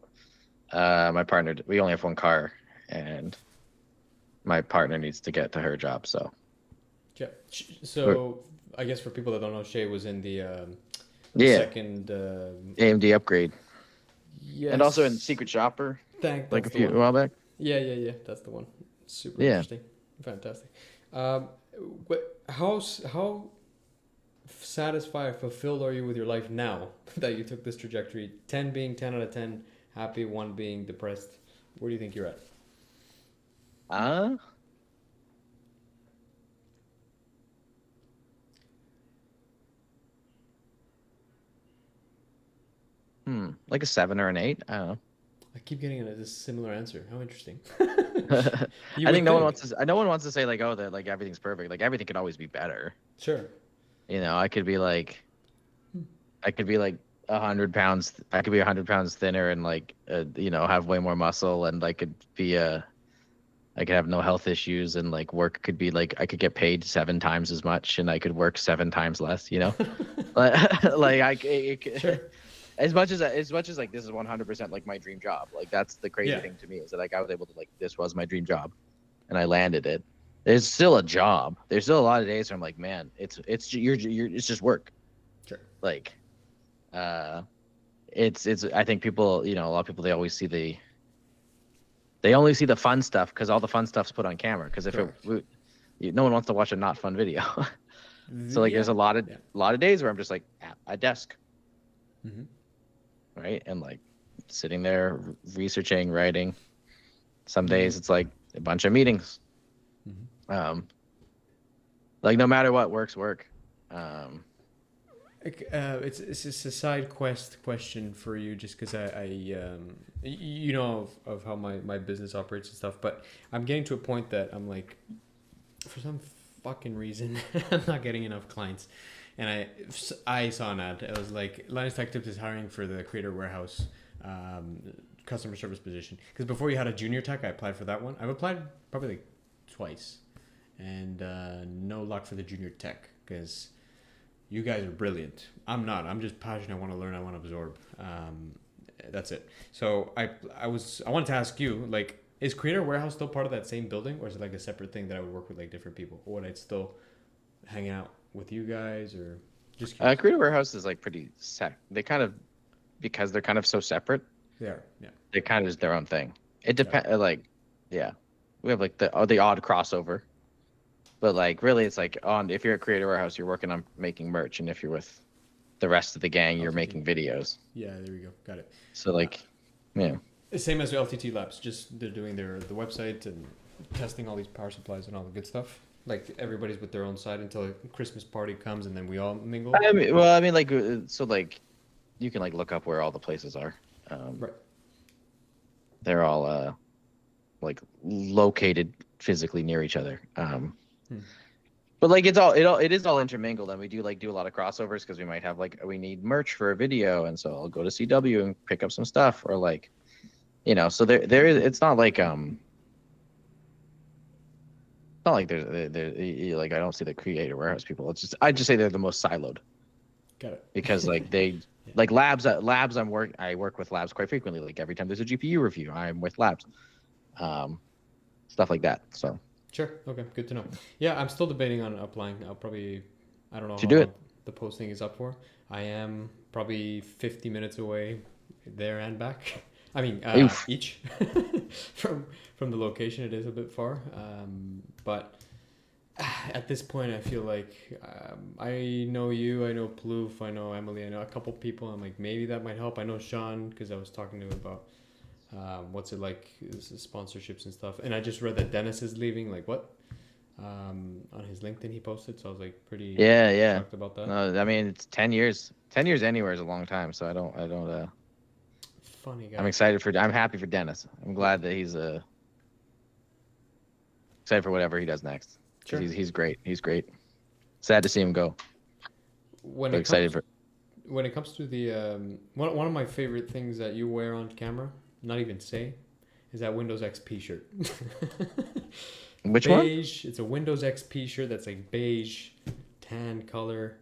My partner, we only have one car, and my partner needs to get to her job. So. Yeah. So I guess for people that don't know, Shay was in the second AMD upgrade. Yes. And also in Secret Shopper. Like a while back. Yeah. That's the one. Super interesting. Fantastic. How satisfied, fulfilled are you with your life now that you took this trajectory? 10 being 10 out of 10, happy, 1 being depressed. Where do you think you're at? Like a 7 or an 8. I don't know. I keep getting a similar answer. How interesting. I think no one wants to say like, oh, that like everything's perfect. Like everything could always be better. Sure. You know, I could be like 100 pounds. I could be 100 pounds thinner and like, have way more muscle, and I could have no health issues, and like work could be like I could get paid 7 times as much, and I could work 7 times less. You know, Sure. As much as like this is 100% like my dream job. Like that's the crazy thing to me is that like I was able to like this was my dream job, and I landed it. There's still a job. There's still a lot of days where I'm like, man, it's it's just work. Sure. Like, it's I think people, a lot of people they only see the fun stuff because all the fun stuff's put on camera. Because no one wants to watch a not fun video. So like there's a lot of days where I'm just like at a desk. Mm-hmm. Right, and like sitting there researching, writing. Some days it's like a bunch of meetings. Mm-hmm. Like no matter what, work. It's just a side question for you, just because you know of how my business operates and stuff, but I'm getting to a point that I'm like, for some fucking reason, I'm not getting enough clients. And I saw an ad. It was like Linus Tech Tips is hiring for the creator warehouse customer service position. Because before you had a junior tech, I applied for that one. I've applied probably like twice, and no luck for the junior tech because you guys are brilliant. I'm not. I'm just passionate. I want to learn. I want to absorb. That's it. So I wanted to ask you, like, is creator warehouse still part of that same building, or is it like a separate thing that I would work with like different people, or would I still hang out with you guys, or just curious? Creative Warehouse is like pretty set. They kind of, because they're kind of so separate. They are, yeah. They're kind of just their own thing. It Got depends. Like, yeah, we have like the odd crossover, but like really, it's like on if you're at Creative Warehouse, you're working on making merch, and if you're with the rest of the gang, you're LTT. making videos. Yeah, there we go. Got it. So like, yeah. Same as LTT Labs, just they're doing the website and testing all these power supplies and all the good stuff. Like everybody's with their own side until a Christmas party comes and then we all mingle. I mean, like, so like, you can like look up where all the places are. Right. They're all like located physically near each other. But like it is all intermingled, and we do a lot of crossovers because we might have like we need merch for a video, and so I'll go to CW and pick up some stuff, or like, so there is, it's not like there's like I don't see the Creative Warehouse people. I just say they're the most siloed. Got it. Because like they like labs I work with labs quite frequently. Like every time there's a GPU review, I'm with labs, stuff like that. So Sure. Okay. Good to know. Yeah, I'm still debating on applying. I don't know to how do long it. the posting is up for. I am probably 50 minutes away there and back. I mean, each from the location. It is a bit far. But at this point, I feel like I know you, I know Plouf, I know Emily, I know a couple people. I'm like, maybe that might help. I know Sean because I was talking to him about what's it like, sponsorships and stuff. And I just read that Dennis is leaving. Like what? On his LinkedIn he posted. So I was like pretty shocked about that. No, I mean it's 10 years. 10 years anywhere is a long time. So I don't. Funny guy. I'm happy for Dennis. I'm glad that he's excited for whatever he does next. Sure. He's great. He's great. Sad to see him go. When it comes to the one of my favorite things that you wear on camera, not even say, is that Windows XP shirt. Which beige, one? It's a Windows XP shirt that's like beige, tan color,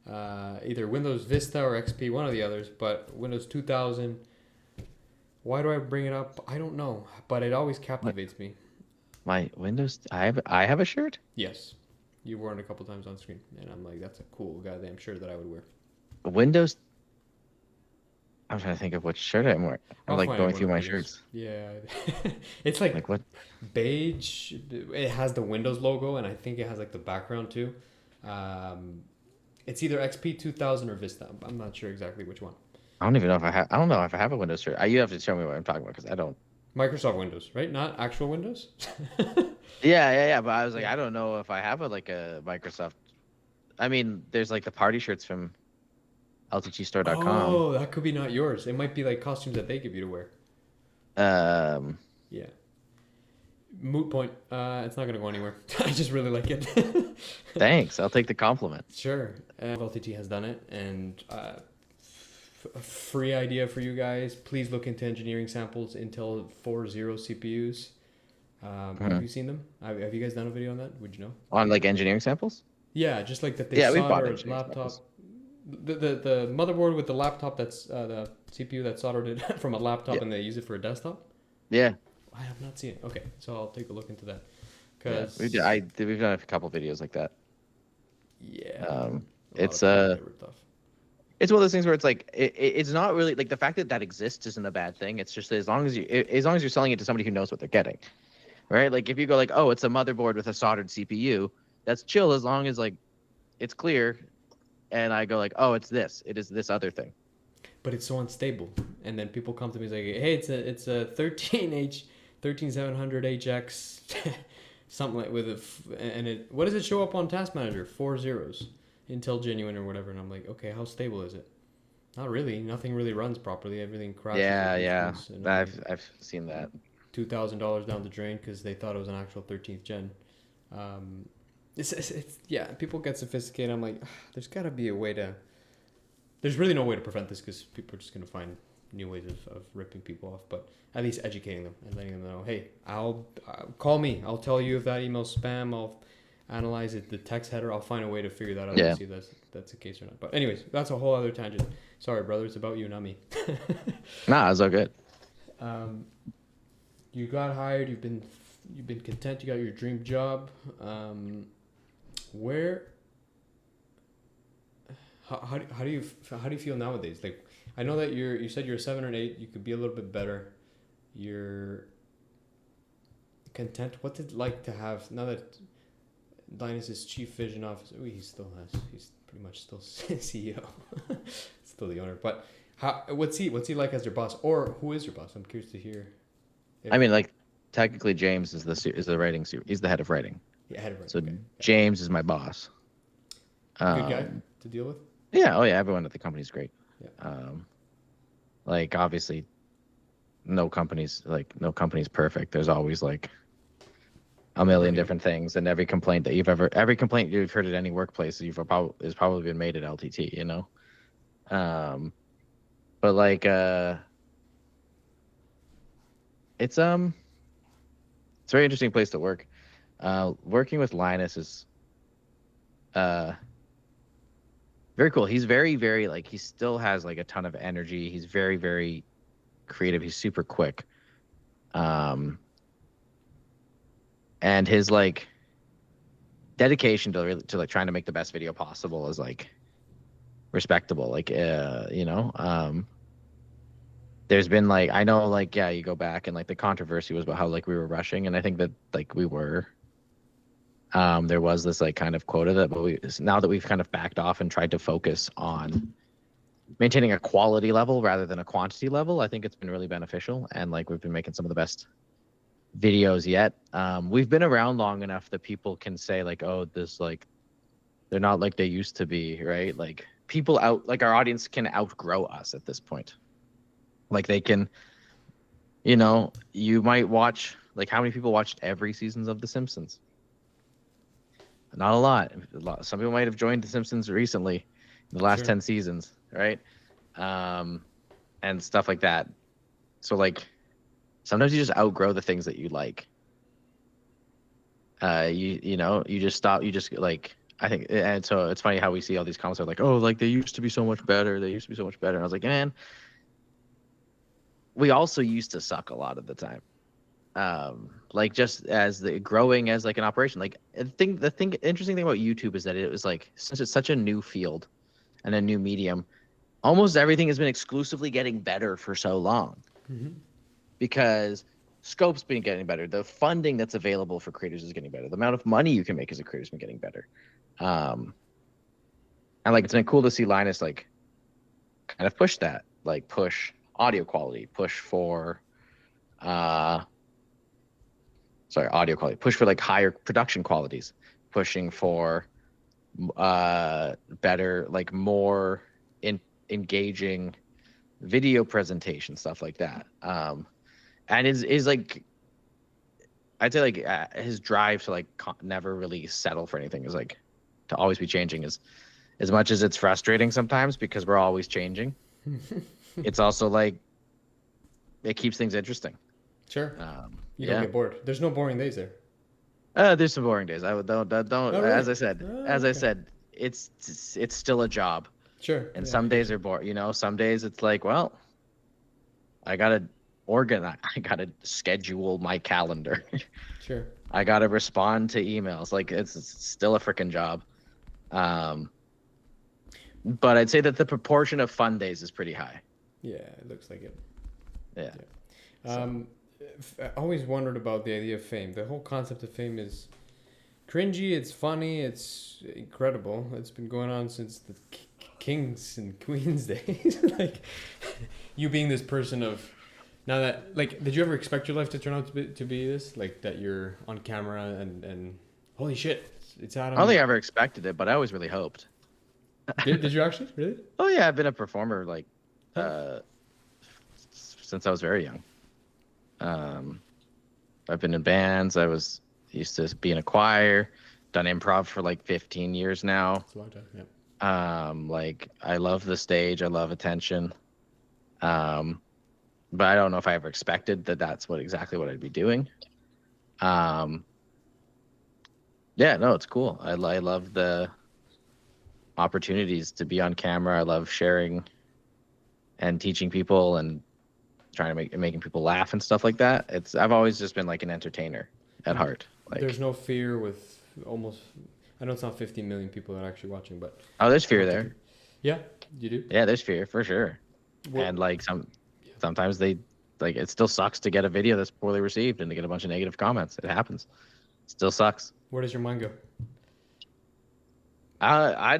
either Windows Vista or XP, one of the others, but Windows 2000. Why do I bring it up? I don't know, but it always captivates me. My Windows. I have a shirt. Yes, you wore it a couple times on screen, and I'm like, that's a cool goddamn shirt that I would wear. Windows. I'm trying to think of what shirt I'm wearing. I'm like going through my shirts. Yeah, it's like what? Beige. It has the Windows logo, and I think it has like the background too. It's either XP 2000 or Vista. I'm not sure exactly which one. I don't even know if I have. I don't know if I have a Windows shirt. You have to show me what I'm talking about because I don't. Microsoft Windows, right? Not actual Windows. Yeah. But I was like, I don't know if I have a Microsoft. I mean, there's like the party shirts from LTGstore.com. Oh, that could be not yours. It might be like costumes that they give you to wear. Yeah. Moot point. It's not gonna go anywhere. I just really like it. Thanks. I'll take the compliment. Sure. LTT has done it, and a free idea for you guys. Please look into engineering samples. Intel 40 CPUs. Have you seen them? Have you guys done a video on that? Would you know? On like engineering samples? Yeah, just like that. They we bought solder a laptop. The motherboard with the laptop that's the CPU that soldered it from a laptop and they use it for a desktop. Yeah. I have not seen it. Okay, so I'll take a look into that. Cause we've done a couple videos like that. Yeah. It's it's one of those things where it's like it's not really like the fact that exists isn't a bad thing. It's just as long as you're selling it to somebody who knows what they're getting, right? Like if you go like, oh, it's a motherboard with a soldered CPU, that's chill as long as like it's clear, and I go like, oh, it is this other thing. But it's so unstable, and then people come to me and say, hey, it's a 13700HX, something like what does it show up on Task Manager? 4 zeros. Intel Genuine or whatever, and I'm like, okay, how stable is it? Not really. Nothing really runs properly. Everything crashes. Yeah. I've seen that. $2,000 down the drain because they thought it was an actual 13th gen. It's people get sophisticated. I'm like, there's got to be a way to. There's really no way to prevent this because people are just gonna find new ways of ripping people off. But at least educating them and letting them know, hey, I'll call me. I'll tell you if that email's spam. I'll analyze it, the text header. I'll find a way to figure that out and see if that's the case or not. But anyways, that's a whole other tangent. Sorry, brother. It's about you, not me. Nah, it's all good. You got hired. You've been content. You got your dream job. Where how do you feel nowadays? Like, I know that you said you're a 7 or an 8. You could be a little bit better. You're content. What's it like to have now that Linus is chief vision officer? He's pretty much still CEO, still the owner. But what's he like as your boss, or who is your boss? I'm curious to hear. I mean, like technically James is the writing he's the head of writing. Yeah, head of writing. So okay. James is my boss. Good guy to deal with. Yeah. Oh yeah. Everyone at the company's great. Yeah. Like obviously, no company's perfect. There's always like a million different things, and every complaint you've heard at any workplace is probably been made at LTT. You know. But like it's a very interesting place to work. Working with Linus is very cool. He's very, very like he still has like a ton of energy. He's very, very creative. He's super quick. And his like dedication to like trying to make the best video possible is like respectable. Like there's been like I know like yeah, you go back and like the controversy was about how like we were rushing, and I think that like we were. There was this like kind of quota that, but now that we've kind of backed off and tried to focus on maintaining a quality level rather than a quantity level, I think it's been really beneficial. And like we've been making some of the best videos yet. We've been around long enough that people can say like, oh, this like they're not like they used to be, right? Like our audience can outgrow us at this point. Like they can, you might watch like how many people watched every seasons of The Simpsons? Not a lot. Some people might have joined The Simpsons recently in the last 10 seasons, right? And stuff like that. So like sometimes you just outgrow the things that you like. You just stop. You just like I think, and so it's funny how we see all these comments are like, oh, like they used to be so much better. They used to be so much better. And I was like, man, we also used to suck a lot of the time. Like just as the growing as like an operation, like the interesting thing about YouTube is that it was like since it's such a new field and a new medium, almost everything has been exclusively getting better for so long. Mm-hmm. Because scope's been getting better, the funding that's available for creators is getting better, the amount of money you can make as a creator has been getting better, and like it's been cool to see Linus like kind of push that, like push audio quality, push for audio quality, push for like higher production qualities, pushing for better, like more engaging video presentation, stuff like that. And is like, I'd say like his drive to like never really settle for anything is like to always be changing is as much as it's frustrating sometimes because we're always changing. It's also like it keeps things interesting. Sure. You don't get bored. There's no boring days there. There's some boring days. Don't. Oh, really? As I said, it's still a job. Sure. And some days are boring. Some days it's like, well, I gotta organize. I gotta schedule my calendar. Sure. I gotta respond to emails. Like it's still a freaking job. But I'd say that the proportion of fun days is pretty high. Yeah, it looks like it. Yeah. I always wondered about the idea of fame. The whole concept of fame is cringy. It's funny. It's incredible. It's been going on since the kings and queens days. Like you being this person of now that like, did you ever expect your life to turn out to be this? Like that you're on camera and holy shit, it's Adam. I don't think I ever expected it, but I always really hoped. Did you actually really? Oh yeah, I've been a performer like since I was very young. I've been in bands. I used to be in a choir, done improv for like 15 years now. It's a long time, yeah. Like I love the stage. I love attention. But I don't know if I ever expected that that's exactly what I'd be doing. Yeah, no, it's cool. I love the opportunities to be on camera. I love sharing and teaching people and trying to making people laugh and stuff like that. I've always just been like an entertainer at heart. Like there's no fear with almost. I know it's not 15 million people that are actually watching, but there's fear there. Yeah, you do. Yeah, there's fear for sure. Well, And like sometimes they like it still sucks to get a video that's poorly received and to get a bunch of negative comments. It happens. Still sucks. where does your mind go?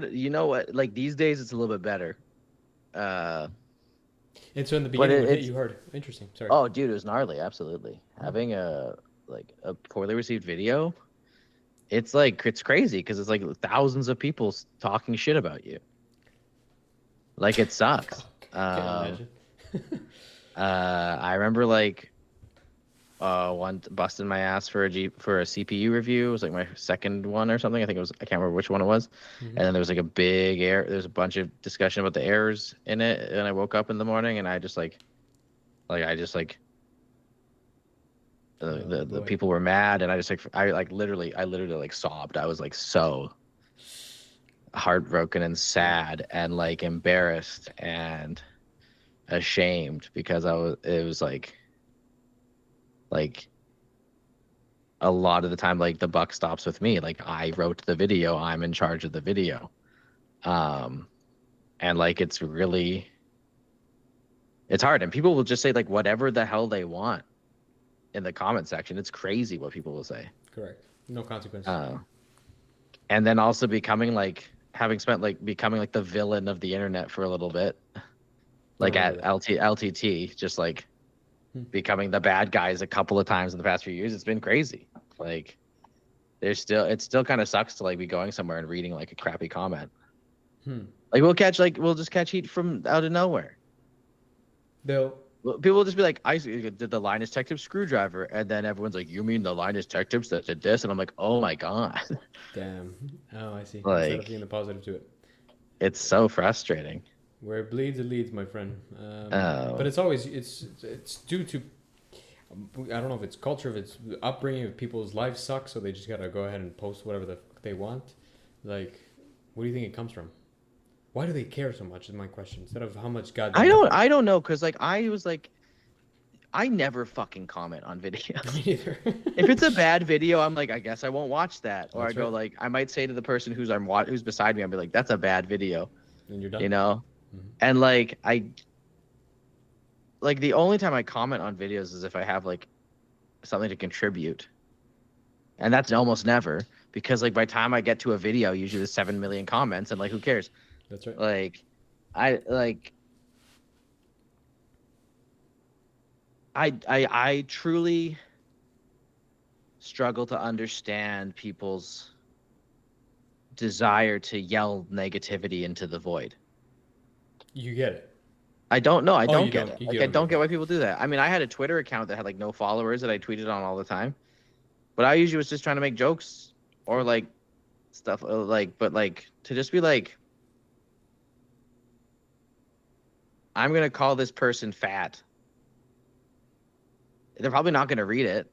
You know what? Like these days, it's a little bit better. Uh, And so in the but beginning, it would hit it's you hard. Interesting. Sorry. oh, dude, it was gnarly. Absolutely, having a poorly received video, it's like it's crazy because it's like thousands of people talking shit about you. Like it sucks. Can't imagine. I remember like one busting my ass for a CPU review. It was like my second one or something. I think it was, I can't remember which one it was. Mhm. And then there was like a big error. There's a bunch of discussion about the errors in it. And I woke up in the morning and I just like the Boy. people were mad and I literally like sobbed. I was like so heartbroken and sad and like embarrassed and ashamed because it was like a lot of the time like the buck stops with me. Like I wrote the video, I'm in charge of the video. And like it's hard and people will just say like whatever the hell they want in the comment section. It's crazy what people will say. Correct. No consequences. And then also becoming like becoming like the villain of the internet for a little bit. Like at LTT, just like becoming the bad guys a couple of times in the past few years. It's been crazy. Like it still kind of sucks to like be going somewhere and reading like a crappy comment. Like we'll just catch heat from out of nowhere. People will just be like, I did the Linus Tech Tips screwdriver, and then everyone's like, you mean the Linus Tech Tips that did this? And I'm like, oh my god. Damn. Oh, I see. Like, Instead of seeing the positive to it. It's so frustrating. Where it bleeds, it leads, my friend. But it's always it's due to, I don't know if it's culture, if it's upbringing, if people's lives suck, so they just gotta go ahead and post whatever the fuck they want. Like, what do you think it comes from? Why do they care so much? Is my question. Instead of how much God. I don't know, because like I never fucking comment on videos. Me neither. If it's a bad video, I'm like, I guess I won't watch that. Or That's I go right. like, I might say to the person who's beside me, I'll be like, that's a bad video. And you're done. You know? And like the only time I comment on videos is if I have like something to contribute. And that's almost never, because like by the time I get to a video, usually there's 7 million comments and like who cares? That's right. Like I truly struggle to understand people's desire to yell negativity into the void. You get it. I don't know. I Oh, don't you get don't. it. You Like, get I what don't I'm get why people do that. I mean, I had a Twitter account that had like no followers that I tweeted on all the time, but I usually was just trying to make jokes or like stuff like, but like to just be like, I'm gonna call this person fat. They're probably not gonna read it.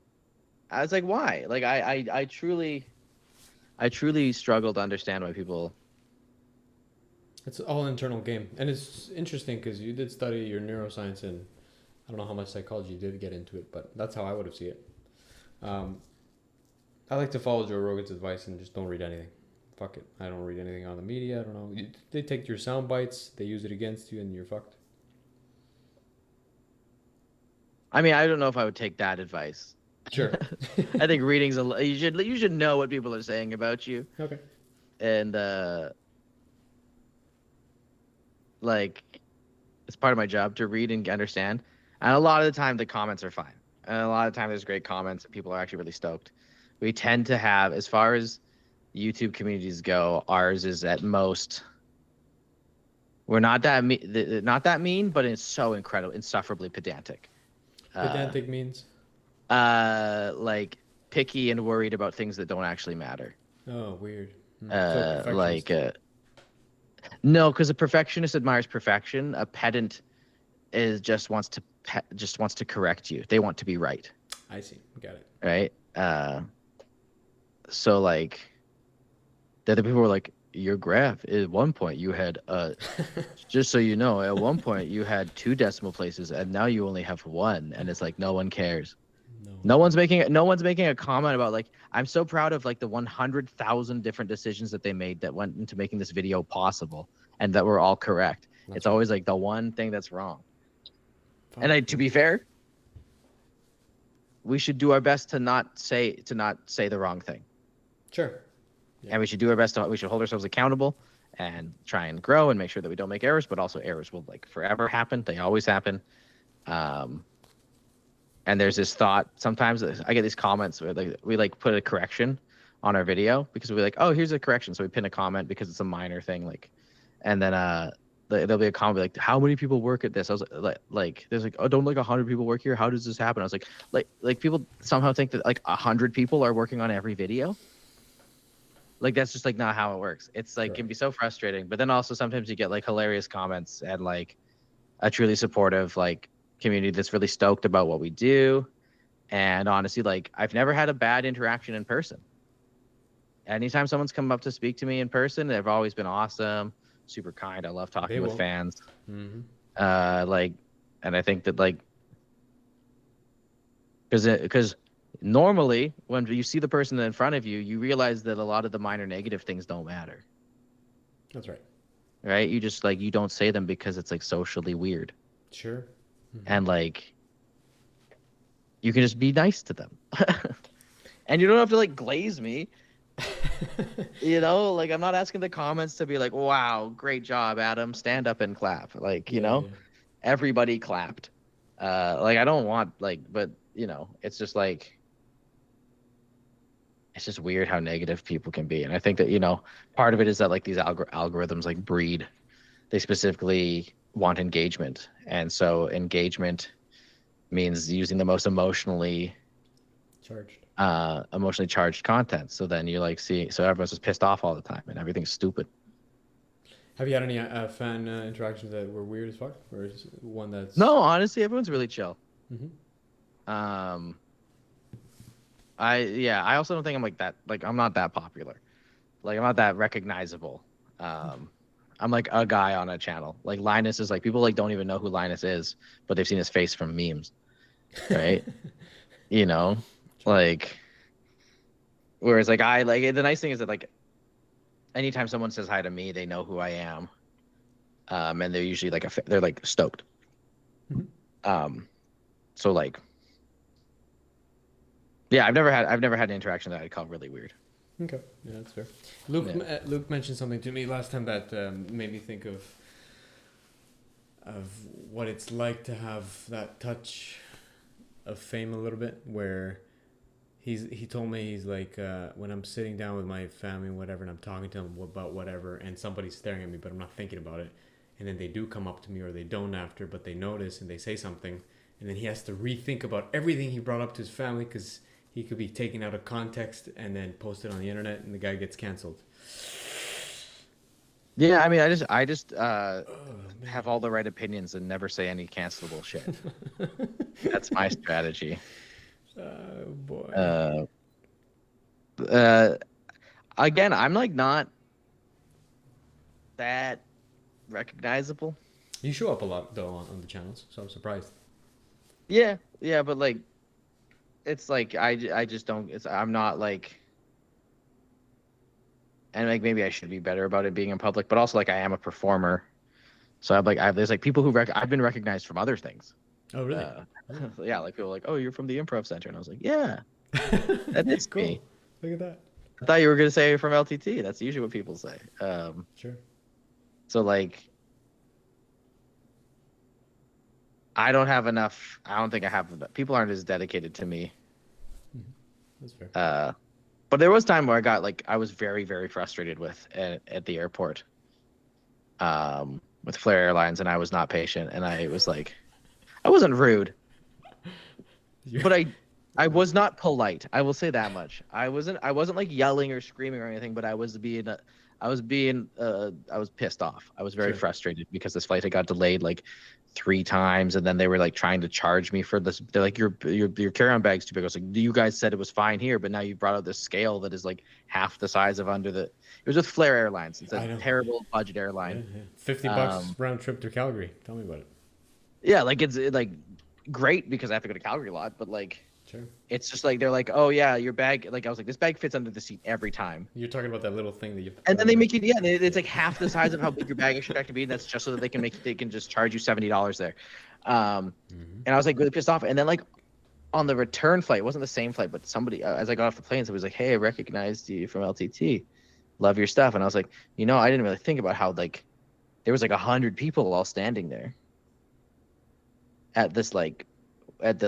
I was like, why? Like, I truly struggle to understand why people. It's all internal game, and it's interesting because you did study your neuroscience, and I don't know how much psychology you did get into it, but that's how I would have seen it. I like to follow Joe Rogan's advice and just don't read anything. Fuck it. I don't read anything on the media. I don't know. They take your sound bites, they use it against you, and you're fucked. I mean, I don't know if I would take that advice. Sure. I think reading's you should know what people are saying about you. Okay. And like it's part of my job to read and understand. And a lot of the time the comments are fine. And a lot of the time there's great comments and people are actually really stoked. We tend to have, as far as YouTube communities go, ours is at most, we're not that mean, but it's so insufferably pedantic. Pedantic means? Like picky and worried about things that don't actually matter. Oh, weird. No, because a perfectionist admires perfection. A pedant just wants to correct you. They want to be right. I see. Got it. Right. So like, the other people were like, your graph at one point you had just so you know, at one point you had 2 decimal places and now you only have 1, and it's like no one cares. No one's making a comment about like, I'm so proud of like the 100,000 different decisions that they made that went into making this video possible and that were all correct. It's always like the one thing that's wrong. And to be fair, we should do our best to not say the wrong thing. Sure. Yeah. And we should do our best we should hold ourselves accountable and try and grow and make sure that we don't make errors, but also errors will like forever happen. They always happen. And there's this thought sometimes I get these comments where like we like put a correction on our video because we're like, oh, here's a correction. So we pin a comment because it's a minor thing. Like, and then there'll be a comment like, how many people work at this? I was like, there's like, oh, don't like 100 people work here. How does this happen? I was like people somehow think that like 100 people are working on every video. Like, that's just like not how it works. It's like, can be so frustrating, but then also sometimes you get like hilarious comments and like a truly supportive, like community that's really stoked about what we do. And honestly, like I've never had a bad interaction in person. Anytime someone's come up to speak to me in person, they've always been awesome. Super kind. I love talking with fans. Like, and I think that like, because normally when you see the person in front of you, you realize that a lot of the minor negative things don't matter. That's right. Right? You just like, you don't say them because it's like socially weird. Sure. And like, you can just be nice to them. And you don't have to like glaze me. You know, like I'm not asking the comments to be like, wow, great job, Adam, stand up and clap. Like, you know, everybody clapped. Like I don't want like, but you know, it's just like, it's just weird how negative people can be. And I think that, you know, part of it is that like these algorithms like they specifically want engagement. And so engagement means using the most emotionally charged content. So then you like so everyone's just pissed off all the time and everything's stupid. Have you had any fan interactions that were weird as fuck, or is one that's... No, honestly, everyone's really chill. I also don't think I'm like that. Like I'm not that popular. Like I'm not that recognizable. I'm like a guy on a channel. Like Linus is like, people like don't even know who Linus is, but they've seen his face from memes, right? You know, like, whereas like the nice thing is that like anytime someone says hi to me, they know who I am, and they're usually like they're like stoked. So like, yeah, I've never had an interaction that I'd call really weird. Okay, yeah, that's fair. Luke mentioned something to me last time that made me think of what it's like to have that touch of fame a little bit, where he told me, he's like, when I'm sitting down with my family and whatever, and I'm talking to them about whatever, and somebody's staring at me, but I'm not thinking about it, and then they do come up to me, or they don't after, but they notice and they say something, and then he has to rethink about everything he brought up to his family, because he could be taken out of context and then posted on the internet, and the guy gets canceled. Yeah, I mean, I just have all the right opinions and never say any cancelable shit. That's my strategy. Oh boy. Again, I'm like not that recognizable. You show up a lot though on the channels, so I'm surprised. Yeah, but like, it's like I just don't. I'm not like, and like maybe I should be better about it being in public, but also like I am a performer, so there's like people who I've been recognized from other things. Oh really? Yeah, like people are like, oh, you're from the Improv Center, and I was like, yeah, that is cool. me. Look at that. I thought you were gonna say you're from LTT. That's usually what people say. Sure. So like, I don't have enough. I don't think I have enough. People aren't as dedicated to me. That's fair. But there was time where I was very, very frustrated at the airport, with Flair Airlines, and I was not patient, and I was like, I wasn't rude, but I was not polite. I will say that much. I wasn't like yelling or screaming or anything, but I was pissed off. I was very frustrated because this flight had got delayed like 3 times, and then they were like trying to charge me for this. They're like, your carry-on bag's too big. I was like, you guys said it was fine here, but now you brought out this scale that is like half the size of it was with Flair Airlines. It's a terrible budget airline. Yeah. $50 round trip to Calgary. Tell me about it. Yeah, like it's like great because I have to go to Calgary a lot, but like Sure. It's just like they're like, oh yeah, your bag. Like I was like, this bag fits under the seat every time. You're talking about that little thing that you. And then they make it, yeah, it's like half the size of how big your bag should actually be. And that's just so that they can just charge you $70 there. And I was like really pissed off. And then like on the return flight, it wasn't the same flight, but somebody, as I got off the plane, somebody was like, hey, I recognized you from LTT. Love your stuff. And I was like, I didn't really think about how like there was like 100 people all standing there at this at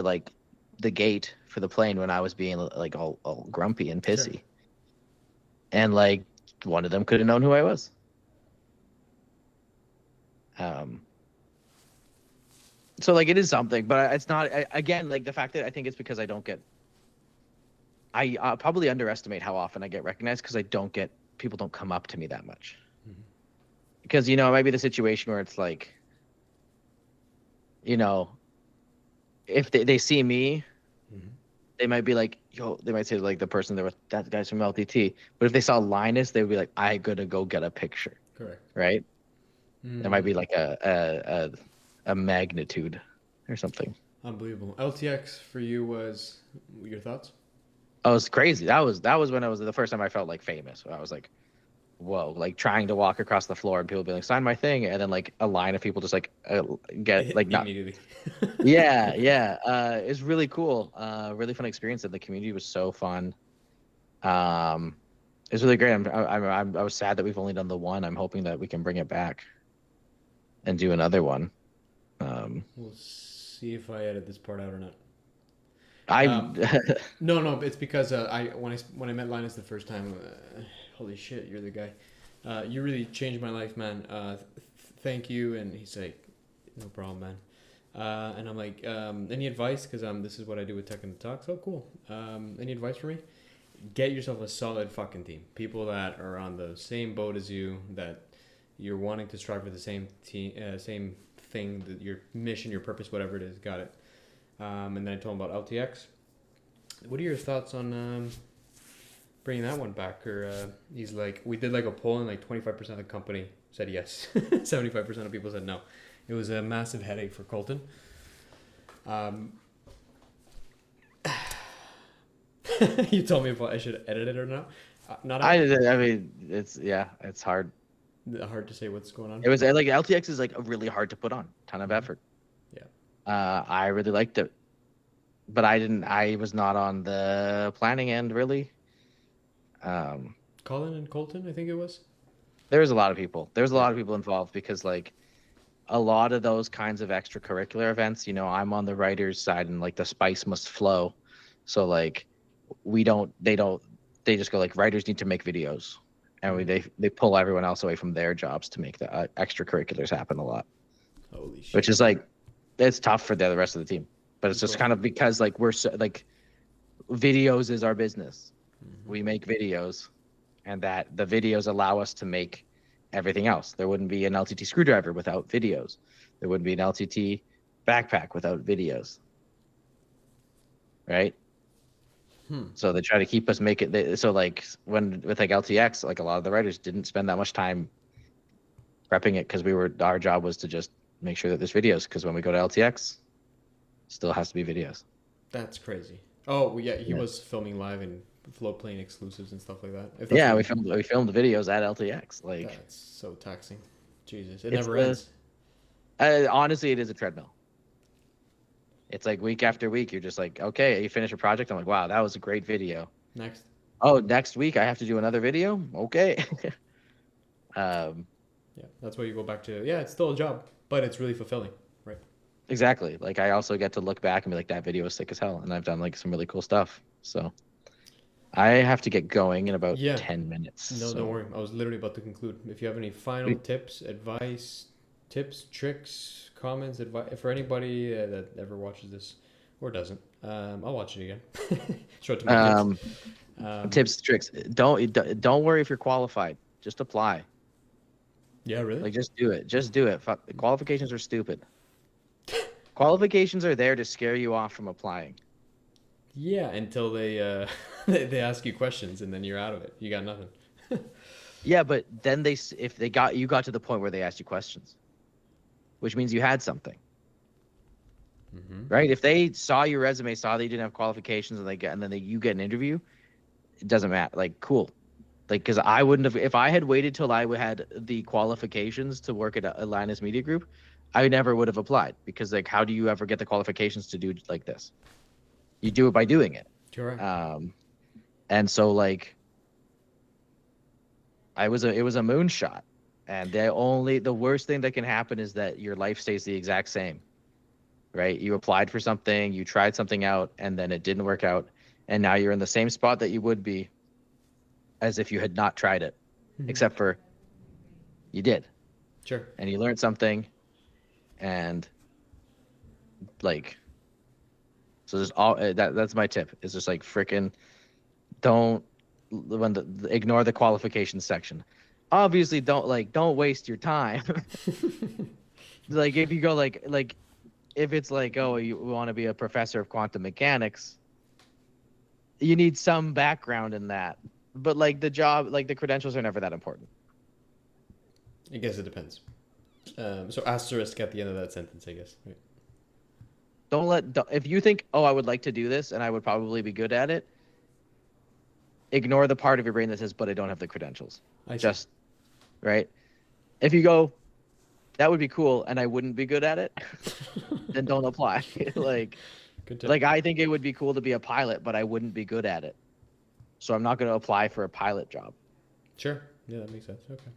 the gate for the plane when I was being like all grumpy and pissy. Sure. And like one of them could have known who I was. So like it is something, but it's not, again, like the fact that I think it's because I probably underestimate how often I get recognized because people don't come up to me that much. Mm-hmm. Because, it might be the situation where it's like, if they see me, mm-hmm. they might be like, they might say like the person there, that guy's from LTT. But if they saw Linus, they would be like, I gotta go get a picture. Correct. Right? Mm-hmm. There might be like a magnitude or something. Unbelievable. LTX for you was your thoughts? Oh, it was crazy. That was when I was the first time I felt like famous. I was like, whoa, like trying to walk across the floor and people be like, sign my thing, and then like a line of people just like get like not immediately. yeah. It's really cool. Really fun experience. And the community was so fun. It's really great. I was sad that we've only done the one. I'm hoping that we can bring it back and do another one. We'll see if I edit this part out or not. No, it's because when I met Linus the first time, holy shit, you're the guy. You really changed my life, man. Thank you. And he's like, no problem, man. And I'm like, any advice? Because this is what I do with Tech and Talks. Oh, cool. Any advice for me? Get yourself a solid fucking team. People that are on the same boat as you, that you're wanting to strive for the same same thing, your mission, your purpose, whatever it is. Got it. And then I told him about LTX. What are your thoughts on bringing that one back? Or he's like, we did like a poll and like 25% of the company said yes. 75% of people said no. It was a massive headache for Colton. You told me if I should edit it or not. I mean, it's hard. Hard to say what's going on. It was like LTX is like really hard to put on. Ton of effort. Yeah. I really liked it, but I was not on the planning end really. Colin and Colton, I think it was. There was a lot of people. There was a lot of people involved because like a lot of those kinds of extracurricular events, I'm on the writer's side and like the spice must flow. So like they just go like writers need to make videos. And they pull everyone else away from their jobs to make the extracurriculars happen a lot. Holy shit. Which is like, it's tough for the rest of the team. But it's just kind of because like we're so, like videos is our business. Mm-hmm. We make videos and that the videos allow us to make everything else. There wouldn't be an LTT screwdriver without videos. There wouldn't be an LTT backpack without videos. Right? So they try to keep us make it. So like with like LTX, like a lot of the writers didn't spend that much time prepping it because our job was to just make sure that there's videos. Because when we go to LTX, still has to be videos. That's crazy. Oh yeah, he was filming live and float plane exclusives and stuff like that. We filmed videos at LTX. Like that's so taxing. Jesus, it never ends. Honestly, it is a treadmill. It's like week after week, you're just like, okay, you finish a project. I'm like, wow, that was a great video. Next. Oh, next week I have to do another video? Okay. Yeah, that's why you go back to, it's still a job, but it's really fulfilling, right? Exactly. Like I also get to look back and be like, that video was sick as hell. And I've done like some really cool stuff. So I have to get going in about 10 minutes. No, don't worry. I was literally about to conclude. If you have any final tips, advice, tricks, comments, advice for anybody that ever watches this or doesn't, I'll watch it again. Show it to my kids. Tips, tricks. Don't worry if you're qualified. Just apply. Yeah, really? Like just do it. Fuck, the qualifications are stupid. Qualifications are there to scare you off from applying. Yeah, until they they ask you questions and then you're out of it. You got nothing. Yeah, but then you got to the point where they asked you questions, which means you had something. right? If they saw your resume, saw that you didn't have qualifications, and then you get an interview, it doesn't matter. Like, cool. Like, because I wouldn't have, if I had waited till I had the qualifications to work at a Linus Media Group, I never would have applied, because like, how do you ever get the qualifications to do like this? You do it by doing it. Sure. And so like, it was a moonshot, and the worst thing that can happen is that your life stays the exact same, right? You applied for something, you tried something out, and then it didn't work out, and now you're in the same spot that you would be as if you had not tried it, except for you did. Sure. And you learned something, and like, so there's that's my tip. Is just like, freaking don't ignore the qualifications section. Obviously, don't waste your time. Like, if you go like if it's like, oh, you want to be a professor of quantum mechanics, you need some background in that. But like, the job, like the credentials are never that important. I guess it depends. So asterisk at the end of that sentence, I guess. Right. If you think, oh, I would like to do this and I would probably be good at it, ignore the part of your brain that says, but I don't have the credentials. Right? If you go, that would be cool and I wouldn't be good at it, then don't apply. Like I think it would be cool to be a pilot, but I wouldn't be good at it. So I'm not going to apply for a pilot job. Sure. Yeah, that makes sense. Okay.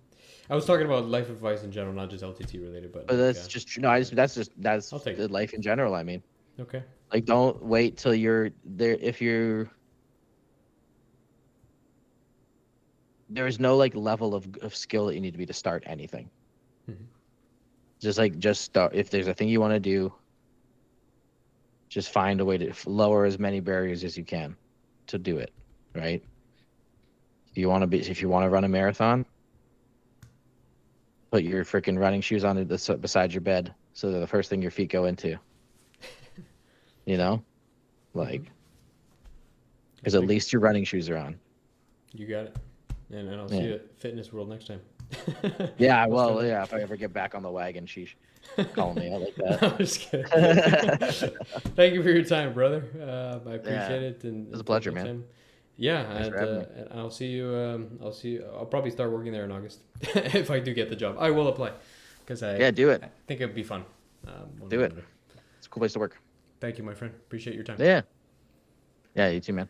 I was talking about life advice in general, not just LTT related, but that's just no. That's the life in general. I mean, okay. Like, don't wait till you're there. There's no like level of skill that you need to be to start anything. Just start. If there's a thing you want to do, just find a way to lower as many barriers as you can to do it. Right? If you want to run a marathon, put your freaking running shoes on beside your bed, so they're the first thing your feet go into. You know, like, because at least your running shoes are on. You got it. And I'll see you at Fitness World next time. Yeah, well, yeah. If I ever get back on the wagon, sheesh, call me. I like that. No, I'm just kidding. Thank you for your time, brother. I appreciate it. And it was a pleasure, man. Time. Yeah, and I'll see you. I'll probably start working there in August if I do get the job. I will apply because do it. I think it'd be fun. Do it. It's a cool place to work. Thank you, my friend. Appreciate your time. Yeah. Yeah, you too, man.